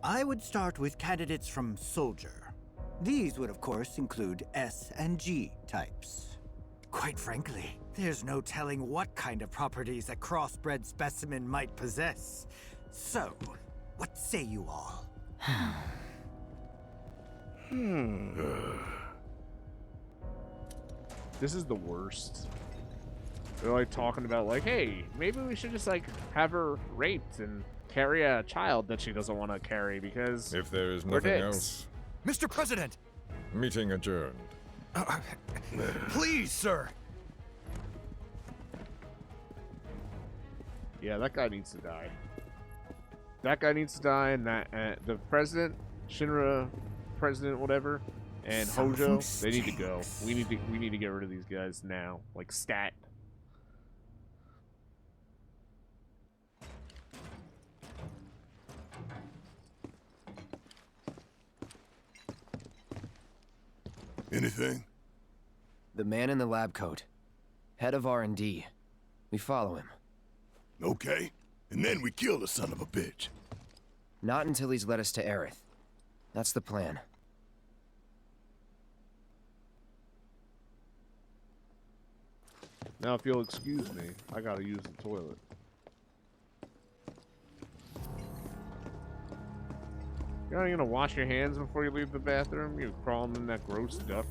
I would start with candidates from Soldier. These would, of course, include S and G types. Quite frankly, there's no telling what kind of properties a crossbred specimen might possess. So, what say you all? This is the worst. They're like talking about like, hey, maybe we should just like have her raped and carry a child that she doesn't want to carry because If there is we're nothing dicks. else, Mr. President! meeting adjourned. Please, sir! Yeah, that guy needs to die. That guy needs to die, and that the president, Shinra, president, whatever, and Hojo, they need to go. We need to get rid of these guys now, like stat. Anything? The man in the lab coat. Head of R&D. We follow him. Okay. And then we kill the son of a bitch. Not until he's led us to Aerith. That's the plan. Now, if you'll excuse me, I gotta use the toilet. You're not gonna wash your hands before you leave the bathroom? You're crawling in that gross duck.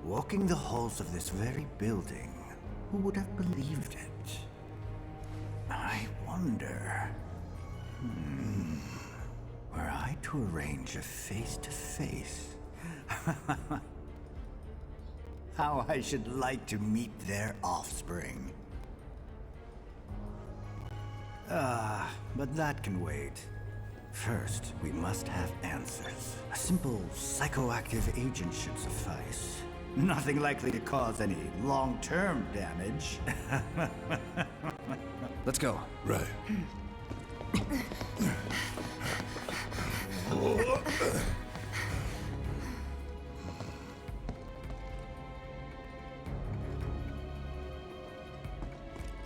Walking the halls of this very building, who would have believed it? I wonder... Were I to arrange a face-to-face... How I should like to meet their offspring. But that can wait. First, we must have answers. A simple psychoactive agent should suffice. Nothing likely to cause any long-term damage. Let's go. Right.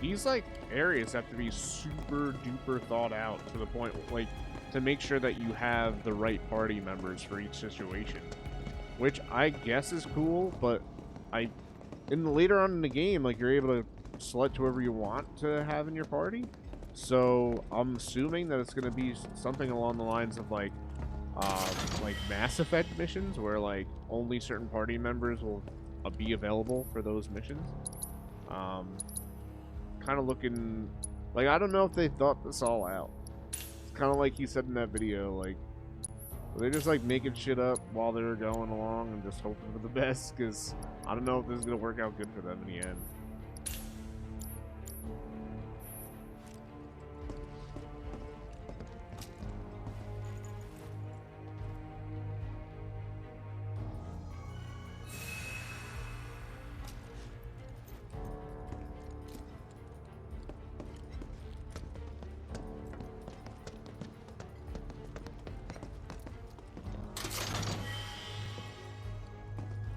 These like areas have to be super duper thought out to the point like to make sure that you have the right party members for each situation, which I guess is cool. But later on in the game, like you're able to select whoever you want to have in your party. So I'm assuming that it's going to be something along the lines of like Mass Effect missions, where like only certain party members will be available for those missions. Kind of looking like, I don't know if they thought this all out. It's kind of like he said in that video, like they're just like making shit up while they're going along and just hoping for the best, because I don't know if this is gonna work out good for them in the end.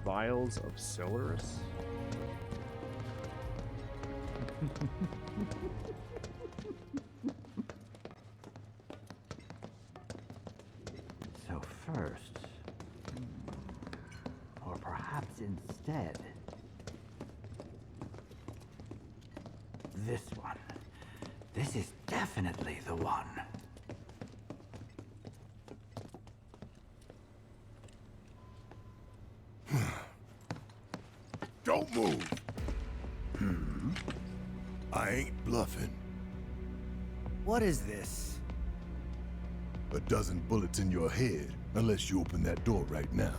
Vials of Silurus. So first, or perhaps instead, this one. This is definitely the one. Don't move. I ain't bluffing. What is this? A dozen bullets in your head, unless you open that door right now.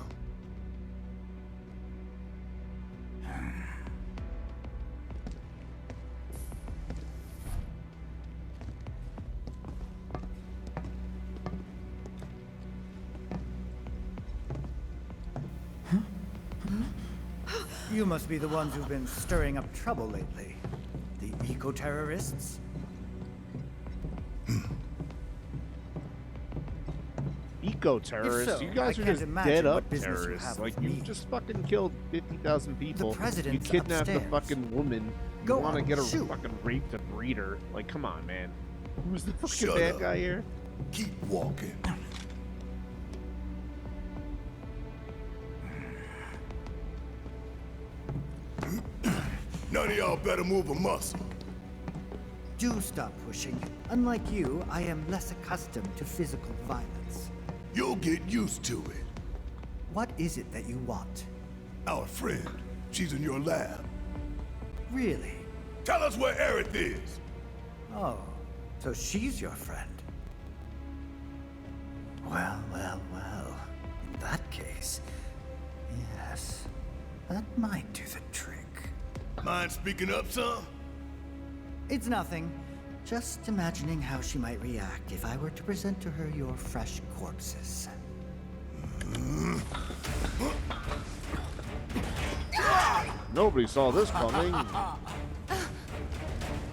You must be the ones who've been stirring up trouble lately. The eco-terrorists? Eco-terrorists? So, you guys I are can't just imagine dead what up business you terrorists. have Like, with you me. just fucking killed 50,000 people. The president's You kidnapped upstairs. a fucking woman. You Go want to on, get her shoot. fucking raped and breed her. Like, come on, man. Who's the fucking Shut bad up. guy here? Keep walking. None of y'all better move a muscle. Do stop pushing. Unlike you, I am less accustomed to physical violence. You'll get used to it. What is it that you want? Our friend. She's in your lab. Really? Tell us where Aerith is. Oh, so she's your friend. Well, well, well. In that case, yes, that might do the trick. Mind speaking up, son? It's nothing. Just imagining how she might react if I were to present to her your fresh corpses. Nobody saw this coming.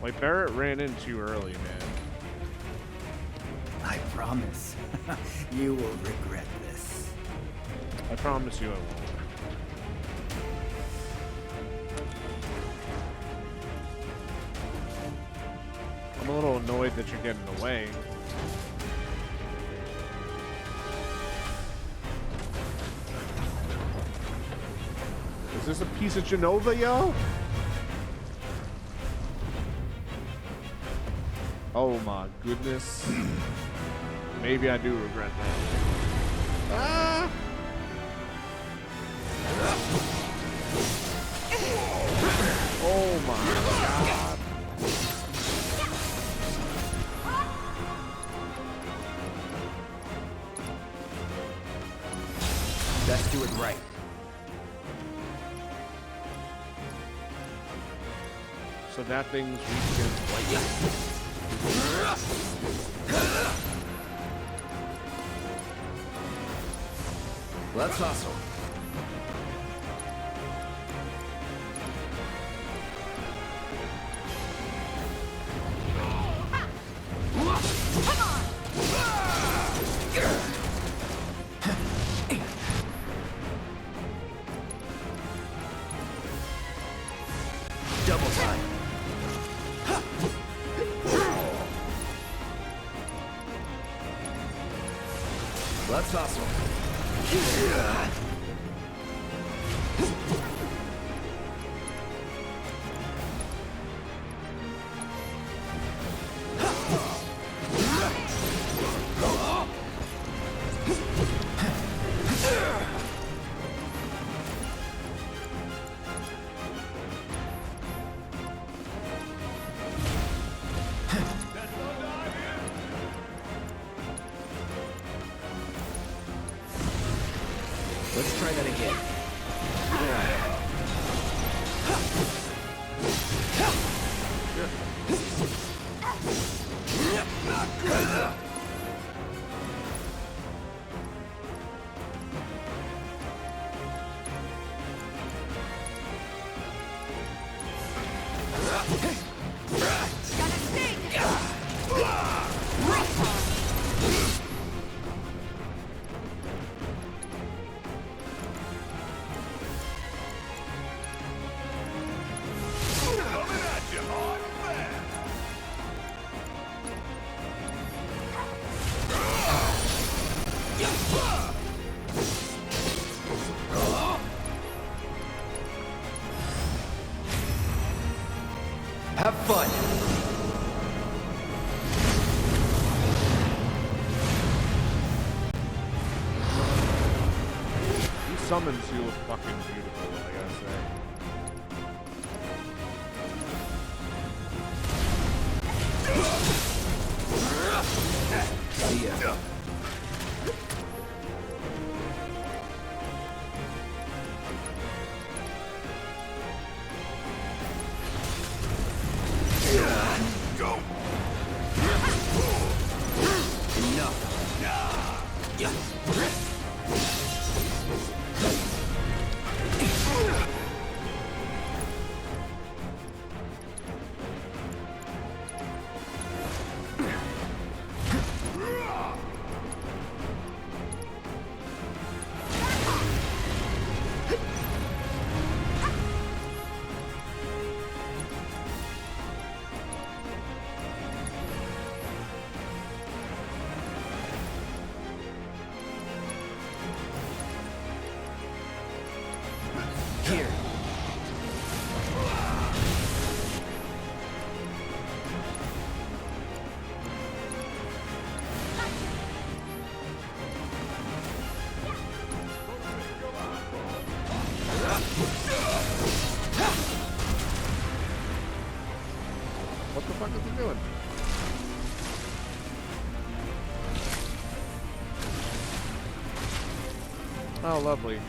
Like, Barrett ran in too early, man. I promise. You will regret this. I promise you I won't. I'm a little annoyed that you're getting away. Is this a piece of Genova, yo? Oh my goodness. Maybe I do regret that. Ah! Oh my god. Let's do it right. So that thing's weak against lightning. That's awesome. Double time. That's awesome. Let's try that again. Have fun. These summons you look fucking beautiful, I gotta say. See ya. Go! Enough. Here. What the fuck is he doing? Oh, lovely.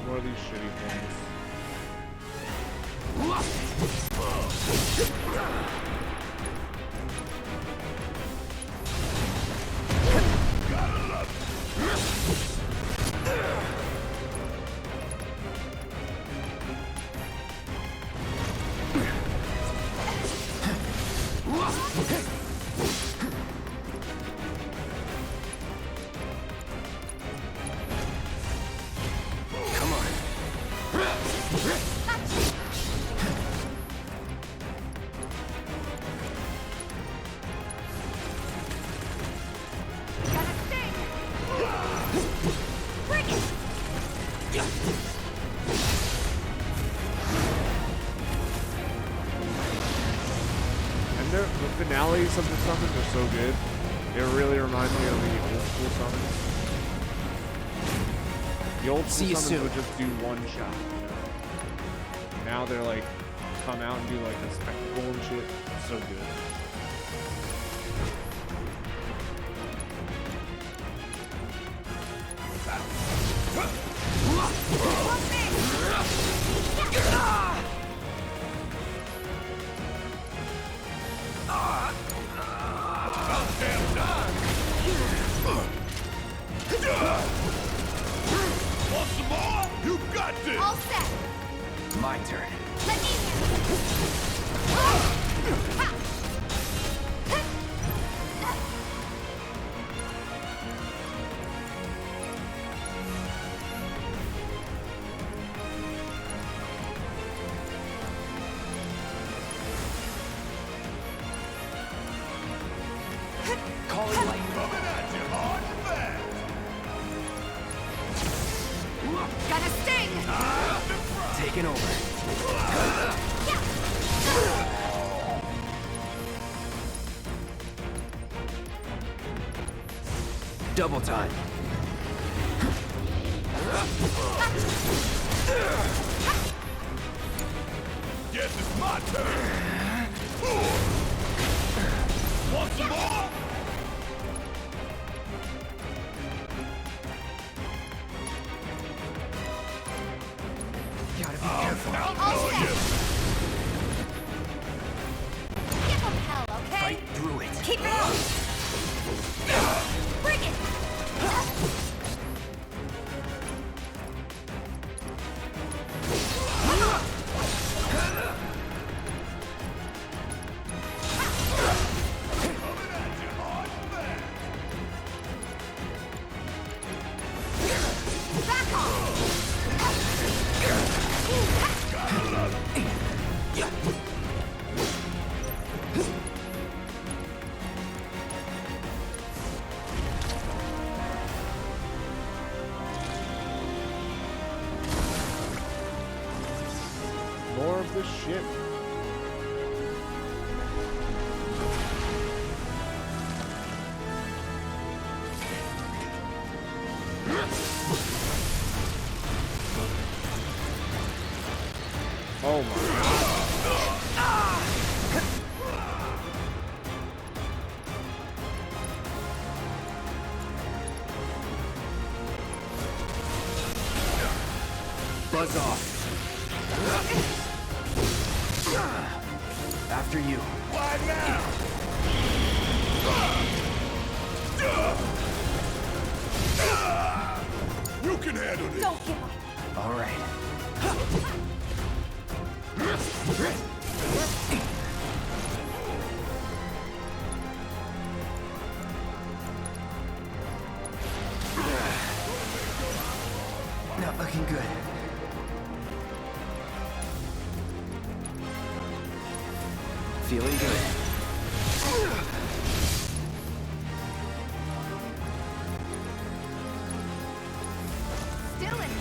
More of these shitty things. The finales of the summons are so good. It really reminds me of the old school summons. The old school summons would just do one shot, you know? Now they're like, come out and do like a spectacle and shit. It's so good. You got this! All set! My turn. Let me Calling light. Coming at you hard and fast! Gonna sting! Taking over. Double time. Guess it's my turn! Want some more? Gotta be careful. Outlaw you! Give him hell, okay? Fight through it. Keep it up! Bring it! Back off! More of this shit. Oh my god. Buzz off. After you. Why now? You can handle this. Don't give up. All right. Not looking good. Feeling good. Still in.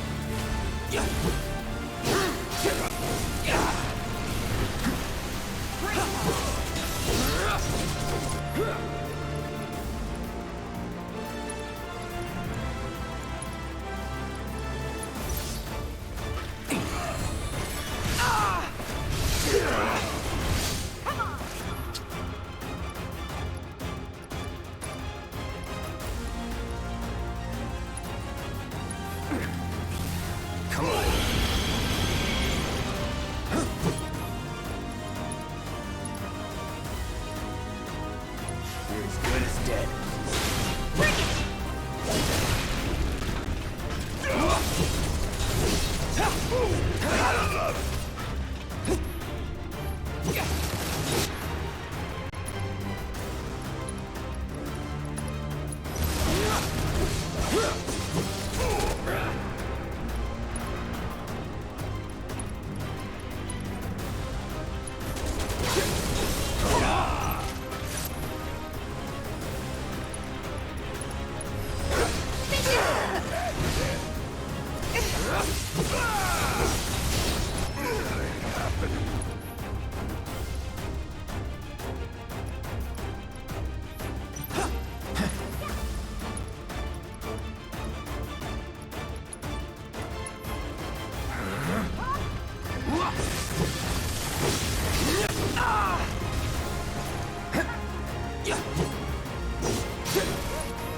Come on. You're as good as dead.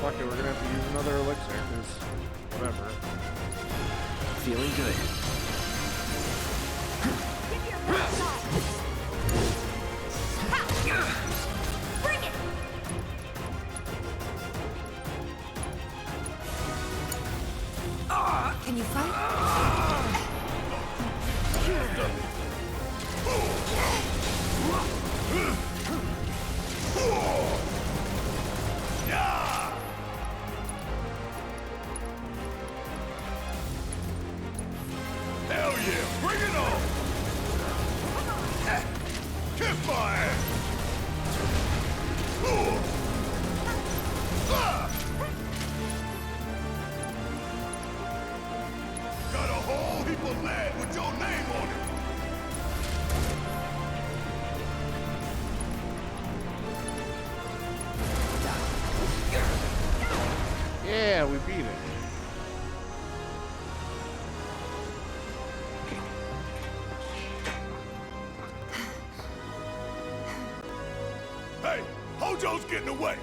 Fuck it, we're gonna have to use another elixir, because whatever. Feeling good. Bring it! Can you fight? faster! Yeah! Hell yeah, bring it on! Kiss my ass! Got a whole heap of lead with your name on it! Yeah, we beat it. Hey, Hojo's getting away!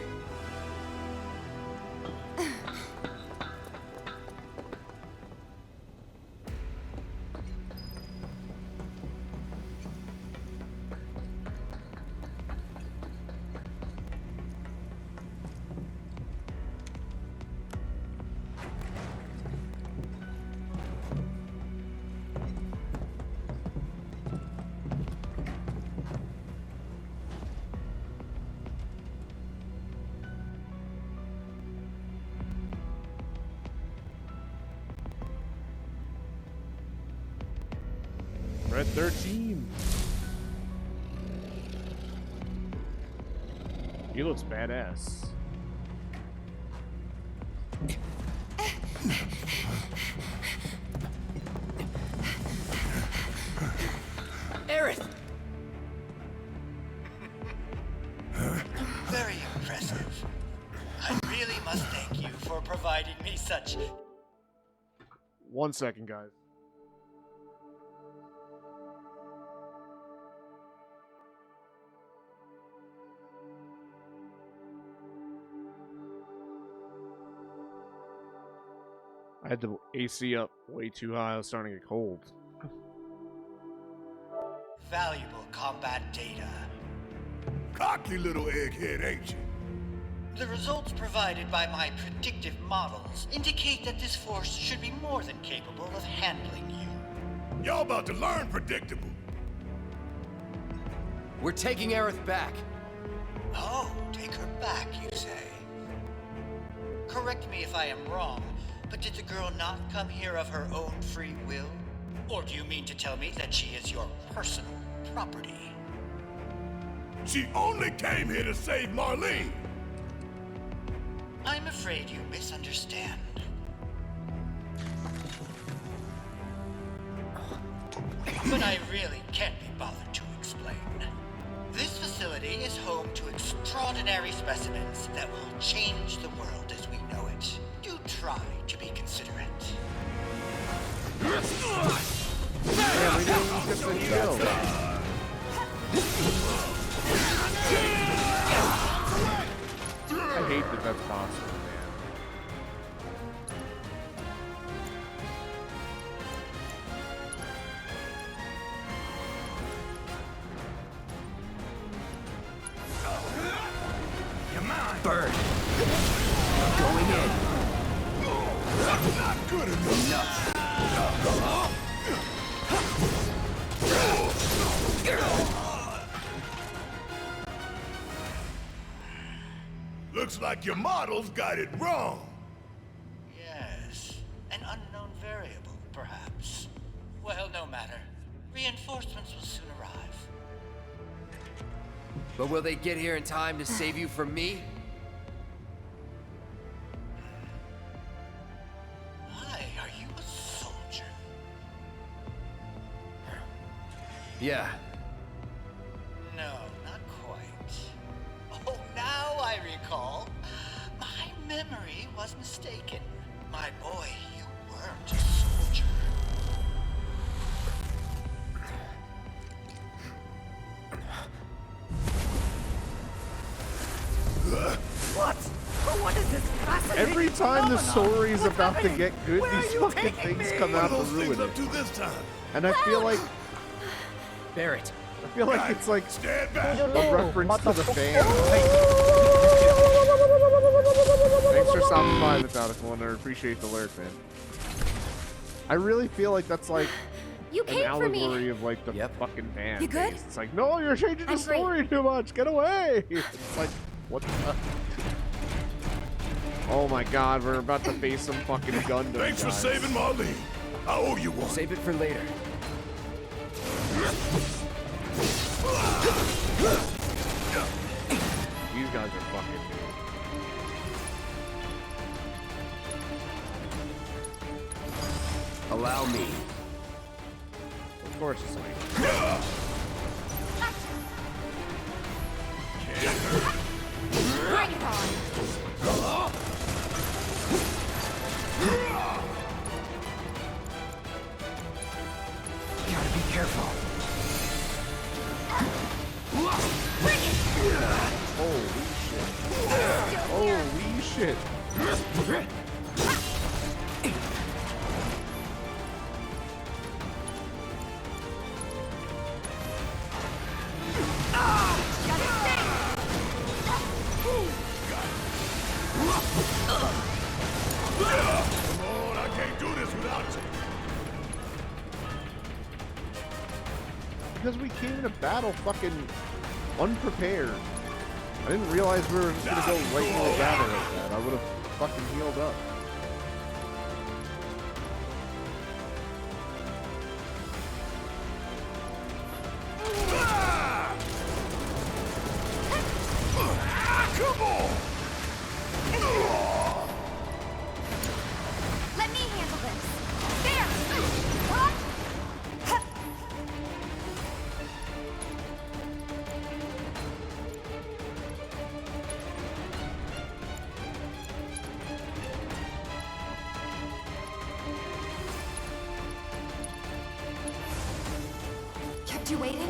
Red 13. He looks badass. Aerith! Very impressive. I really must thank you for providing me such... 1 second, guys. I had the AC up way too high. I was starting to get cold. valuable combat data. Cocky little egghead, ain't you? The results provided by my predictive models indicate that this force should be more than capable of handling you. Y'all about to learn predictable. We're taking Aerith back. Oh, take her back, you say? Correct me if I am wrong, but did the girl not come here of her own free will? Or do you mean to tell me that she is your personal property? She only came here to save Marlene! I'm afraid you misunderstand. But I really can't be bothered to explain. This facility is home to extraordinary specimens that will change the world as we know it. Do try to be considerate. Yeah, we didn't get the kill. I hate that that's possible, man. You're mine! Bird! Going in! Not good enough! Looks like your models got it wrong. Yes, an unknown variable, perhaps. Well, no matter. Reinforcements will soon arrive. But will they get here in time to save you from me? Why, are you a soldier? Yeah. No, not quite. Oh, now I recall. My memory was mistaken. My boy, you weren't a soldier. What? What is this fascinating Every time the phenomenon? story is What's about happening? to get good, Where these are you fucking taking things me? come out to Those ruin things it. up to this time. And I feel like Barrett. it's like Stand back. a reference to the fans. Thanks for stopping by, Methodical, and I appreciate the alert, man. I really feel like that's like You an came for me. allegory of like the fucking fan You good? base. It's like, no, you're changing the I'm great. story too much. Get away. It's like, what the fuck? Oh my god, we're about to face some fucking Gundam. Thanks for guys. saving Marlene. I owe you one. Save it for later. These guys are fucking dude. Allow me. Of course it's like. Bring it on. Gotta be careful. Bring it. Holy shit. Holy shit. Come on, I can't do this without you. Because we came into battle fucking unprepared. I didn't realize we were just gonna go right into a battle like that. I would have fucking healed up. Come on! Let me handle this. There. What? Kept you waiting?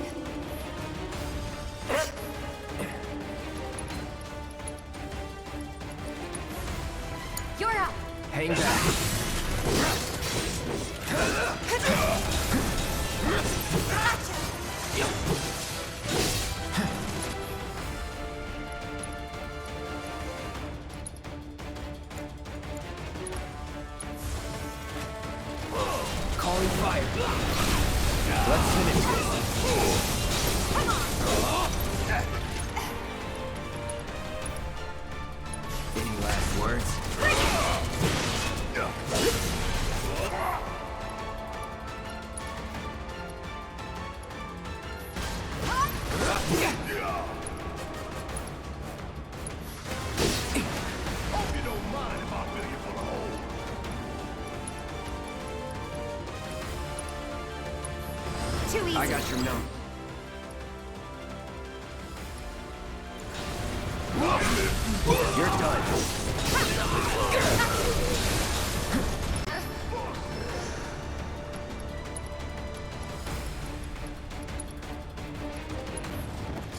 You're up. Hang back. Calling fire. Let's finish this. Any last words? Hope you don't mind if I fill you full of holes. Too easy. I got your number. You're done.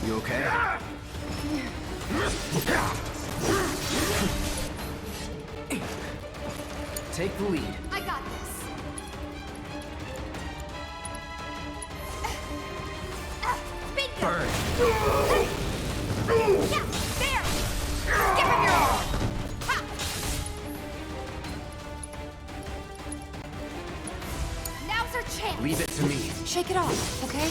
You okay? Take the lead. I got this. Bingo. Burn. Yeah, there. Give him your all. Ha. Now's our chance. Leave it to me. Shake it off, okay?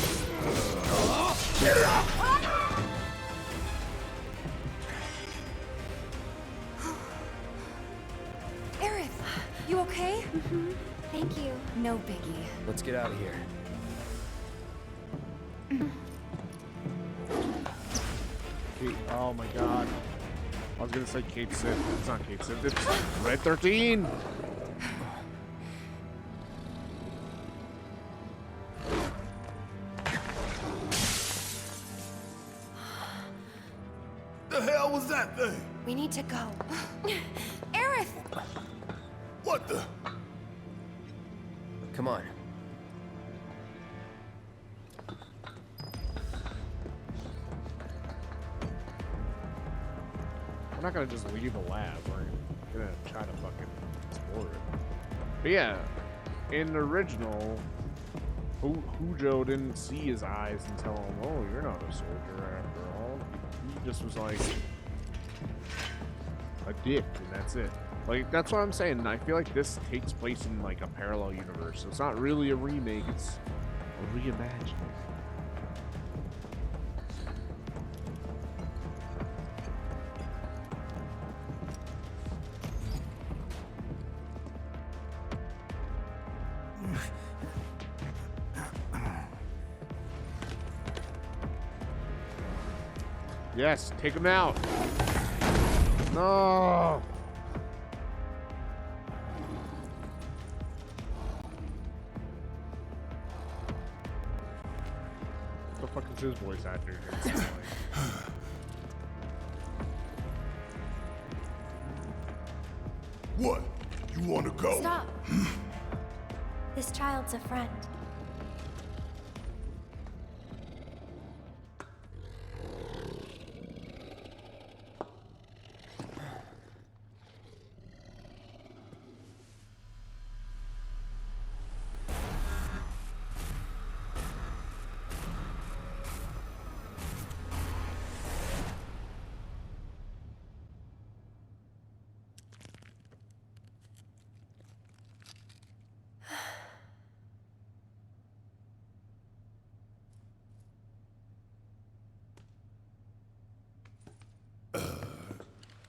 Aerith, you okay? Thank you. No biggie. Let's get out of here. Kate, oh my god. I was gonna say Kate Sith. It's not Kate Sith, it's Red 13! The hell was that thing? We need to go. Aerith! What the? Come on. We're not gonna just leave the lab. We're gonna try to fucking explore it. But yeah, in the original, Hujo didn't see his eyes and tell him, "Oh, you're not a soldier after all." He just was like a dick, and that's it. Like, that's what I'm saying. I feel like this takes place in, like, a parallel universe. So it's not really a remake, it's a reimagining. Yes, take him out. No. What the fuck is his voice actor here? What? You want to go? Stop. This child's a friend.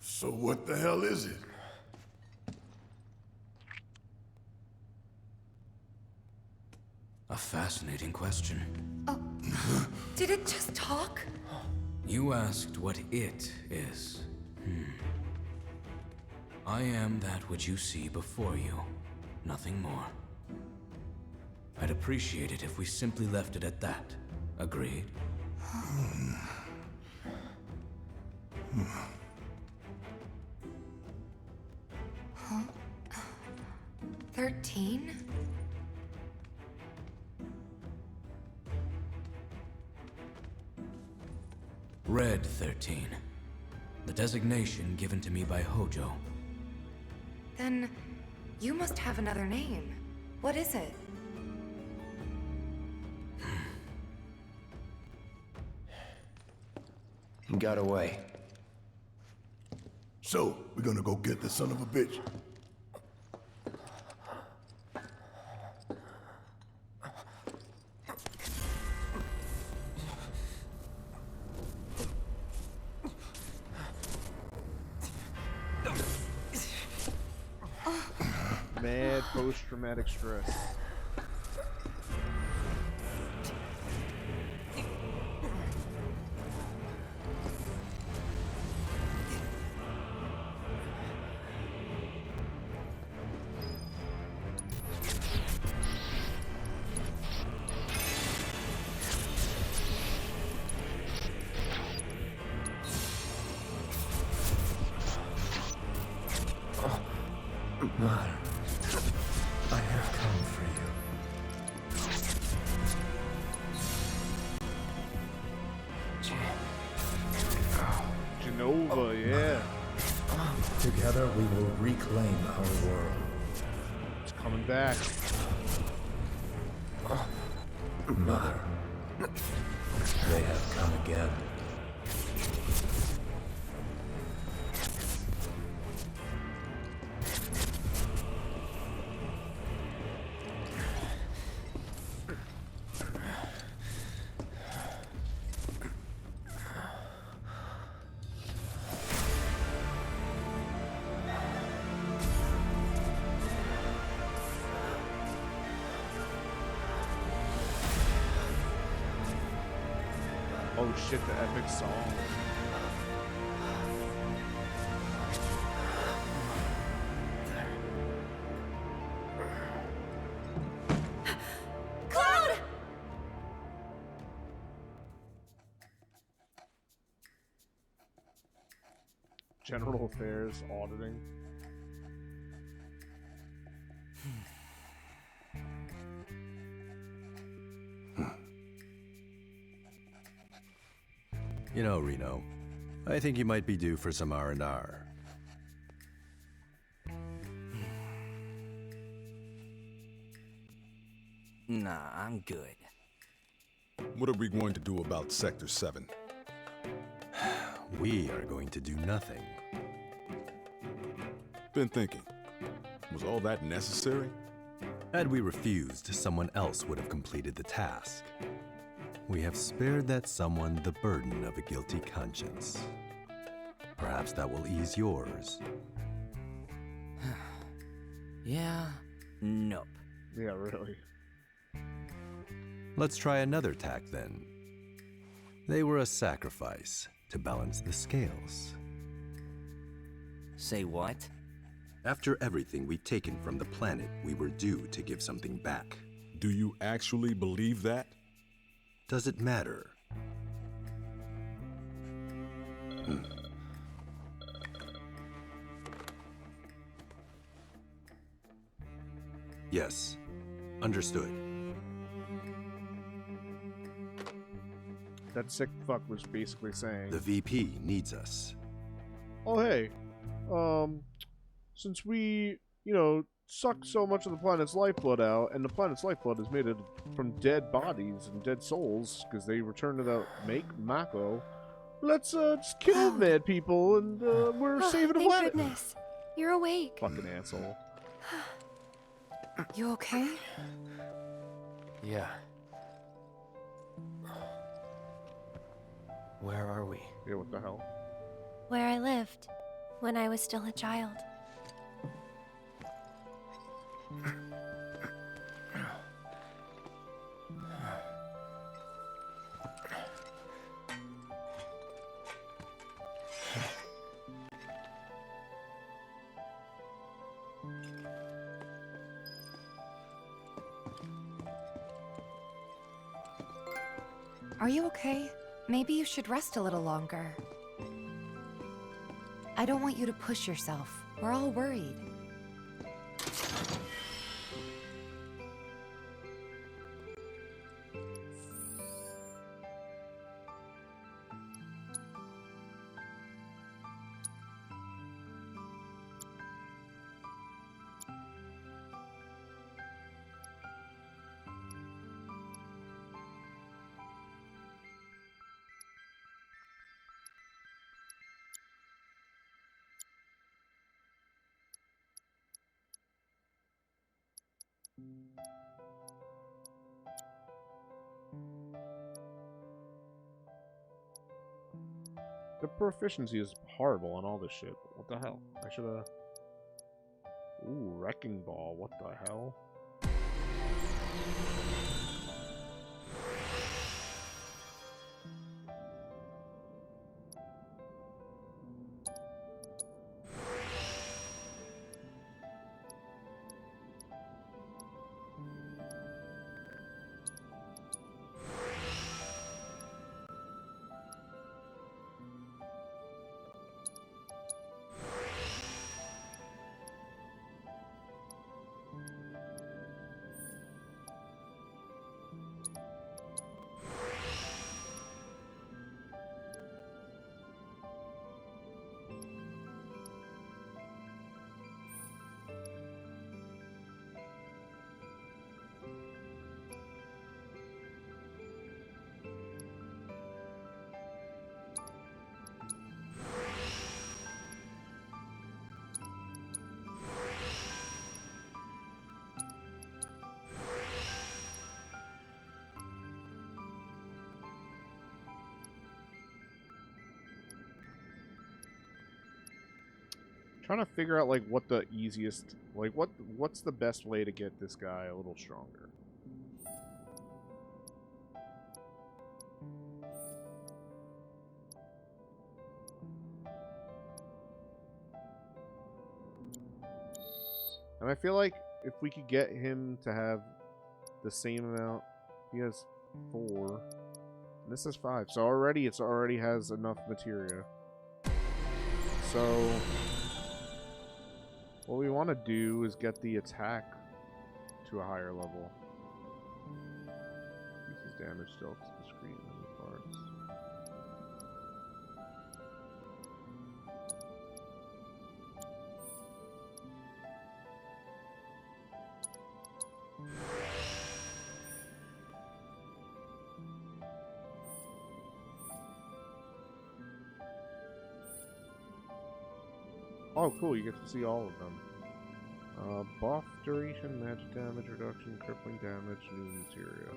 So what the hell is it? A fascinating question. Oh, did it just talk? You asked what it is. I am that which you see before you. Nothing more. I'd appreciate it if we simply left it at that. Agreed? 13? Red 13. The designation given to me by Hojo. Then you must have another name. What is it? He got away. So, we're gonna go get the son of a bitch. Mad post-traumatic stress. Mother, I have come for you. Genova, yeah. Together we will reclaim our world. It's coming back. Mother, they have come again. Oh shit, the epic song. Cloud! General Affairs auditing. You know, Reno, I think you might be due for some R&R. Nah, I'm good. What are we going to do about Sector 7? We are going to do nothing. Been thinking, was all that necessary? Had we refused, someone else would have completed the task. We have spared that someone the burden of a guilty conscience. Perhaps that will ease yours. Yeah, nope. Yeah, really. Let's try another tack then. They were a sacrifice to balance the scales. Say what? After everything we'd taken from the planet, we were due to give something back. Do you actually believe that? Does it matter? Yes. Understood. That sick fuck was basically saying... The VP needs us. Oh, hey. Since we, sucked so much of the planet's lifeblood out, and the planet's lifeblood is made from dead bodies and dead souls, because they return to the Mako, let's, just kill mad people, and, we're saving the planet. Thank goodness. You're awake. Fucking asshole. You okay? Yeah. Where are we? Yeah, what the hell? Where I lived when I was still a child. Are you okay? Maybe you should rest a little longer. I don't want you to push yourself. We're all worried. The proficiency is horrible on all this shit. What the hell? I should've... Ooh, Wrecking Ball. What the hell? Trying to figure out, like, what the easiest... Like, what's the best way to get this guy a little stronger? And I feel like if we could get him to have the same amount... He has 4. And this is 5. So already, it already has enough materia. So... what we want to do is get the attack to a higher level. Increases damage dealt to discrete enemy parts. Oh, cool, you get to see all of them. Buff duration, magic damage reduction, crippling damage, new materia.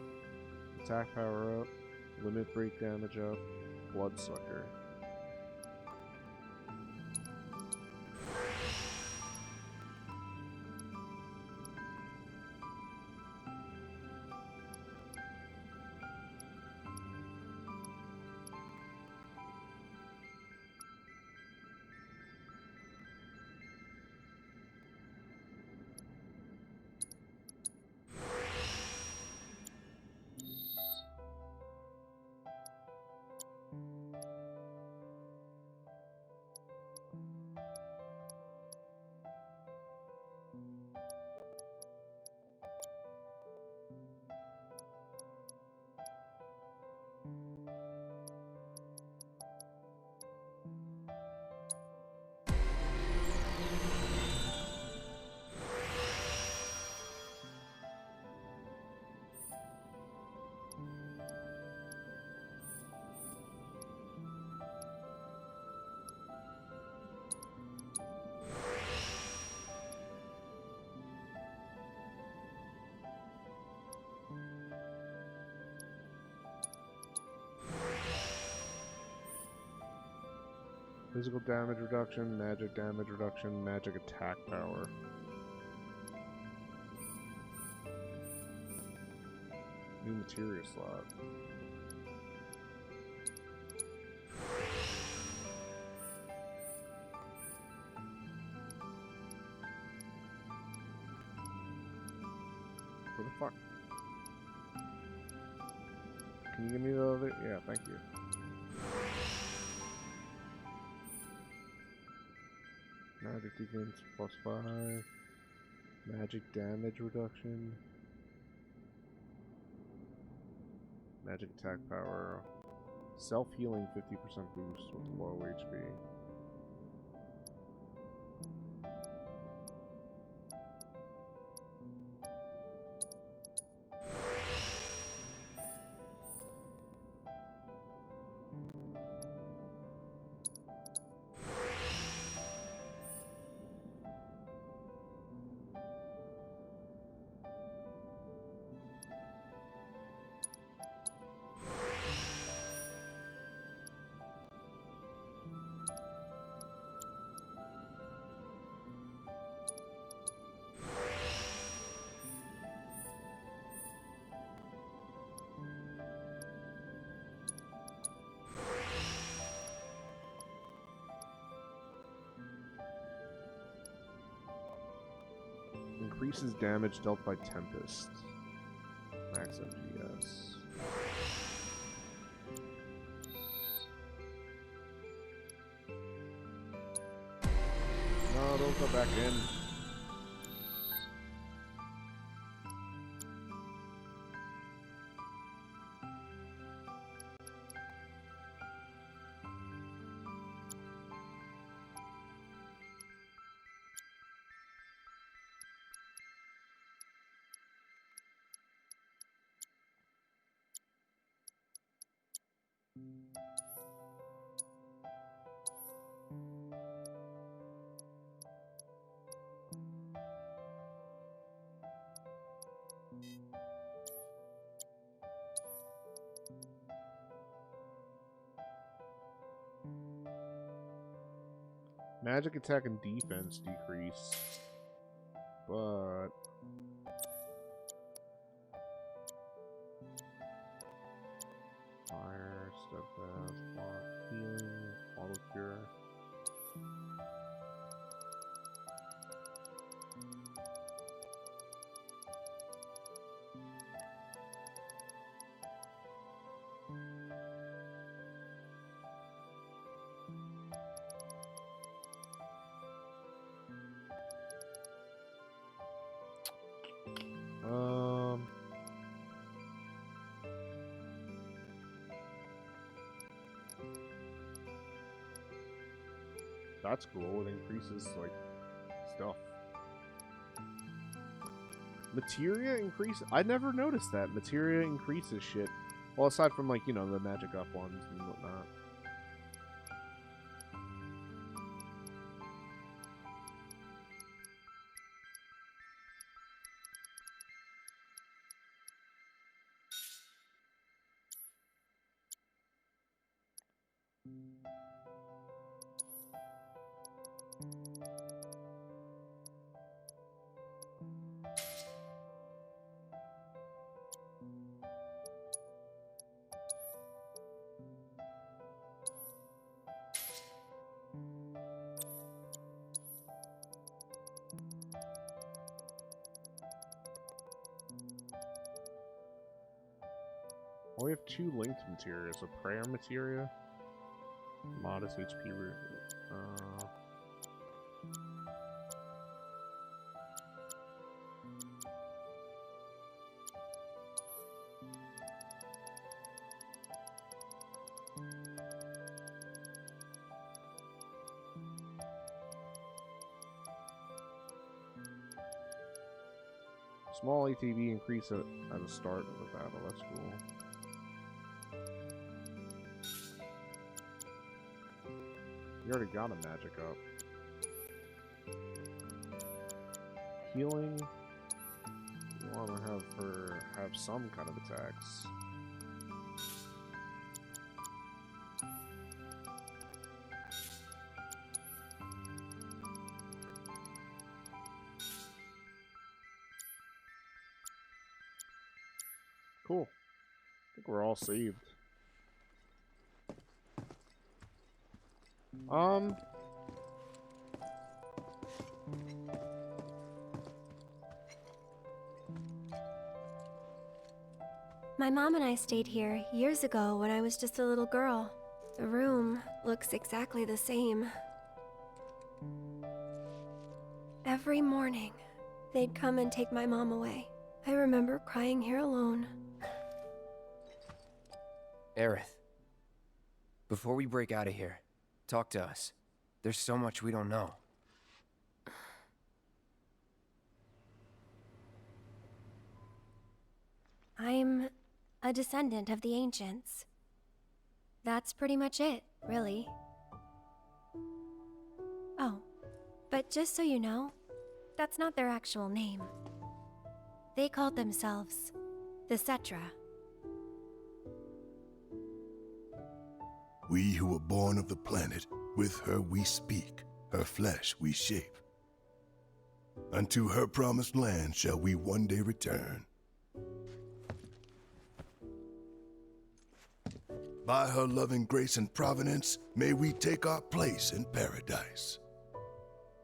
Attack power up, limit break damage up, bloodsucker. Physical damage reduction, magic attack power. New materia slot. What the fuck? Can you give me the other? Yeah, thank you. Magic defense +5. Magic damage reduction. Magic attack power. Self-healing 50% boost with low HP. Increases damage dealt by Tempest. Max MGS. No, don't go back in. Magic attack and defense decrease, but fire, steadfast, block, healing, auto cure. That's cool. It increases, like, stuff. Materia increase? I never noticed that. Materia increases shit. Well, aside from, like, you know, the magic up ones and whatnot. Oh, we have 2 linked materials. A prayer materia. Modest HP. Small ATB increase at the start of the battle. That's cool. You already got a magic up. Healing. You want to have her have some kind of attacks. Cool. I think we're all saved. My mom and I stayed here years ago when I was just a little girl. The room looks exactly the same. Every morning, they'd come and take my mom away. I remember crying here alone. Aerith, before we break out of here, talk to us. There's so much we don't know. I'm a descendant of the ancients. That's pretty much it, really. Oh, but just so you know, that's not their actual name. They called themselves the Cetra. We who were born of the planet, with her we speak, her flesh we shape. Unto her promised land shall we one day return. By her loving grace and providence, may we take our place in paradise.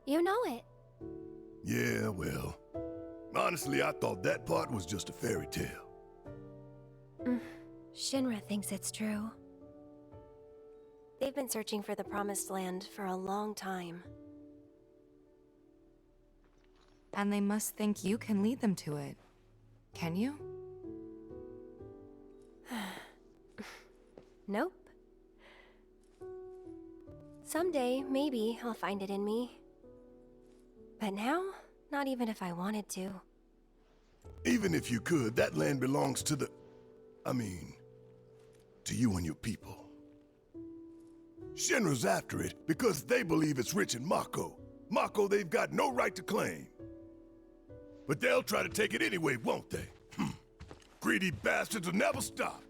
You know it. Yeah, well, honestly, I thought that part was just a fairy tale. Shinra thinks it's true. They've been searching for the Promised Land for a long time. And they must think you can lead them to it. Can you? Nope. Someday, maybe, I'll find it in me. But now, not even if I wanted to. Even if you could, that land belongs to the... to you and your people. Shinra's after it because they believe it's rich in Mako. Mako they've got no right to claim. But they'll try to take it anyway, won't they? Greedy bastards will never stop.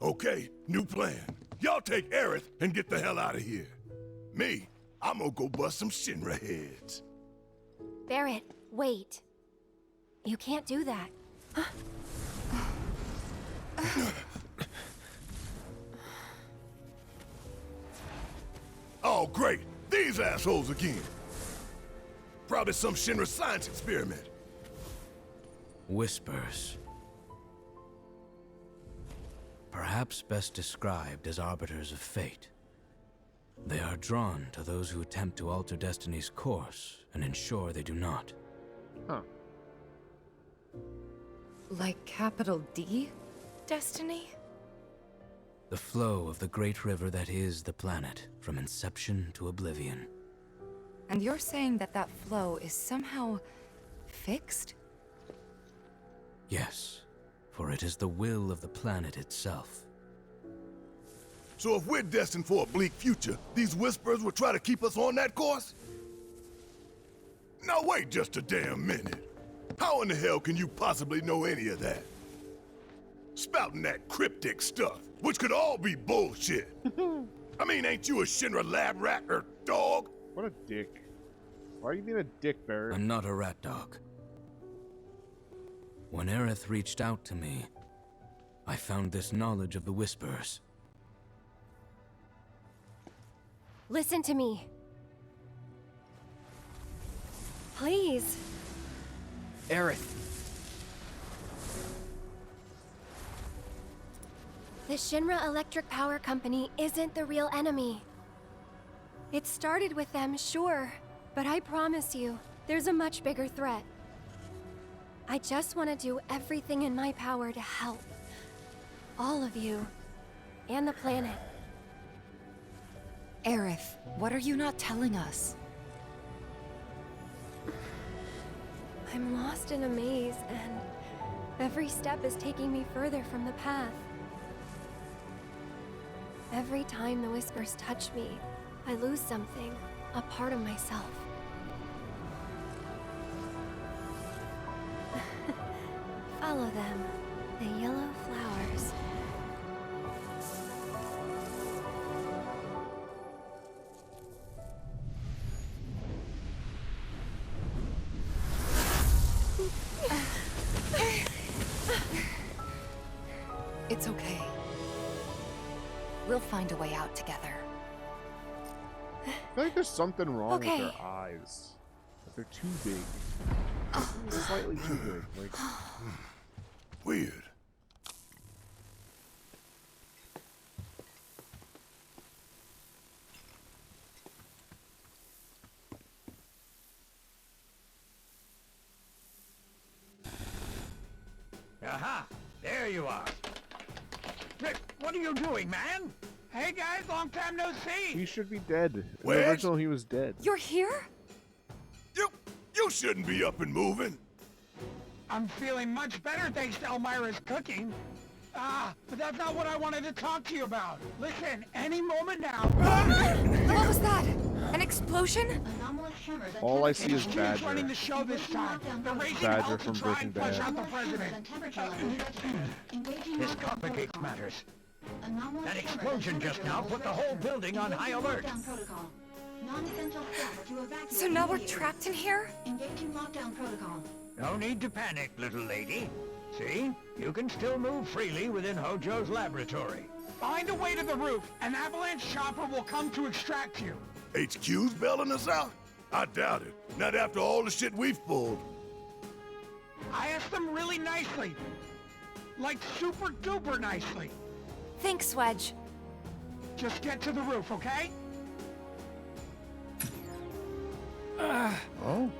Okay, new plan. Y'all take Aerith and get the hell out of here. Me, I'm gonna go bust some Shinra heads. Barrett, wait. You can't do that. Oh, great. These assholes again. Probably some Shinra science experiment. Whispers. Perhaps best described as arbiters of fate. They are drawn to those who attempt to alter destiny's course and ensure they do not. Huh. Like capital D? Destiny? The flow of the great river that is the planet, from inception to oblivion. And you're saying that that flow is somehow fixed? Yes, for it is the will of the planet itself. So if we're destined for a bleak future, these Whispers will try to keep us on that course? Now wait just a damn minute. How in the hell can you possibly know any of that? Spouting that cryptic stuff, which could all be bullshit. Ain't you a Shinra lab rat or dog? What a dick. Why are you being a dick, Barrett? I'm not a rat dog. When Aerith reached out to me, I found this knowledge of the Whispers. Listen to me. Please. Aerith. The Shinra Electric Power Company isn't the real enemy. It started with them, sure, but I promise you, there's a much bigger threat. I just want to do everything in my power to help. All of you. And the planet. Aerith, what are you not telling us? I'm lost in a maze, and every step is taking me further from the path. Every time the whispers touch me, I lose something, a part of myself. Follow them, the yellow flowers. It's okay. We'll find a way out together. I feel like there's something wrong with Okay. their eyes. Like they're too big. Slightly too big. Like weird. Aha! There you are. Rick, what are you doing, man? Hey guys, long time no see. he should be dead. In the Wedge? original, he was dead. You're here? You shouldn't be up and moving. I'm feeling much better thanks to Elmira's cooking. But that's not what I wanted to talk to you about. Listen, any moment now. What was that? An explosion? All I see is Who's Badger. running the show this time? They're raising Badger hell to from try Breaking and push Bad. out the president. This complicates matters. That explosion just now put the whole building on high alert. So now we're trapped in here? No need to panic, little lady. See? You can still move freely within Hojo's laboratory. Find a way to the roof. An avalanche chopper will come to extract you. HQ's bailing us out? I doubt it. Not after all the shit we've pulled. I asked them really nicely. Like super duper nicely. Thanks, Wedge. Just get to the roof, okay? Oh?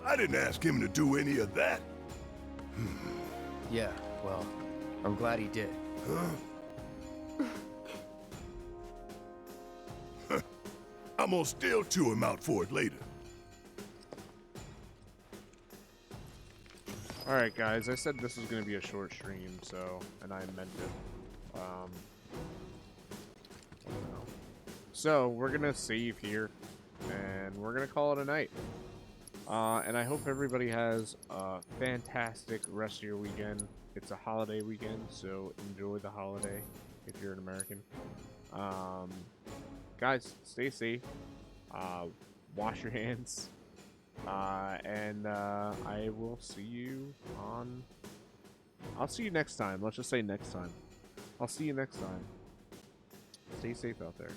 I didn't ask him to do any of that. Yeah, well, I'm glad he did. I'm gonna still chew him out for it later. Alright guys, I said this was going to be a short stream, so, and I meant it. So, we're going to save here, and we're going to call it a night. And I hope everybody has a fantastic rest of your weekend. It's a holiday weekend, so enjoy the holiday if you're an American. Guys, stay safe. Wash your hands. And I will see you on... I'll see you next time. Let's just say next time. I'll see you next time. Stay safe out there.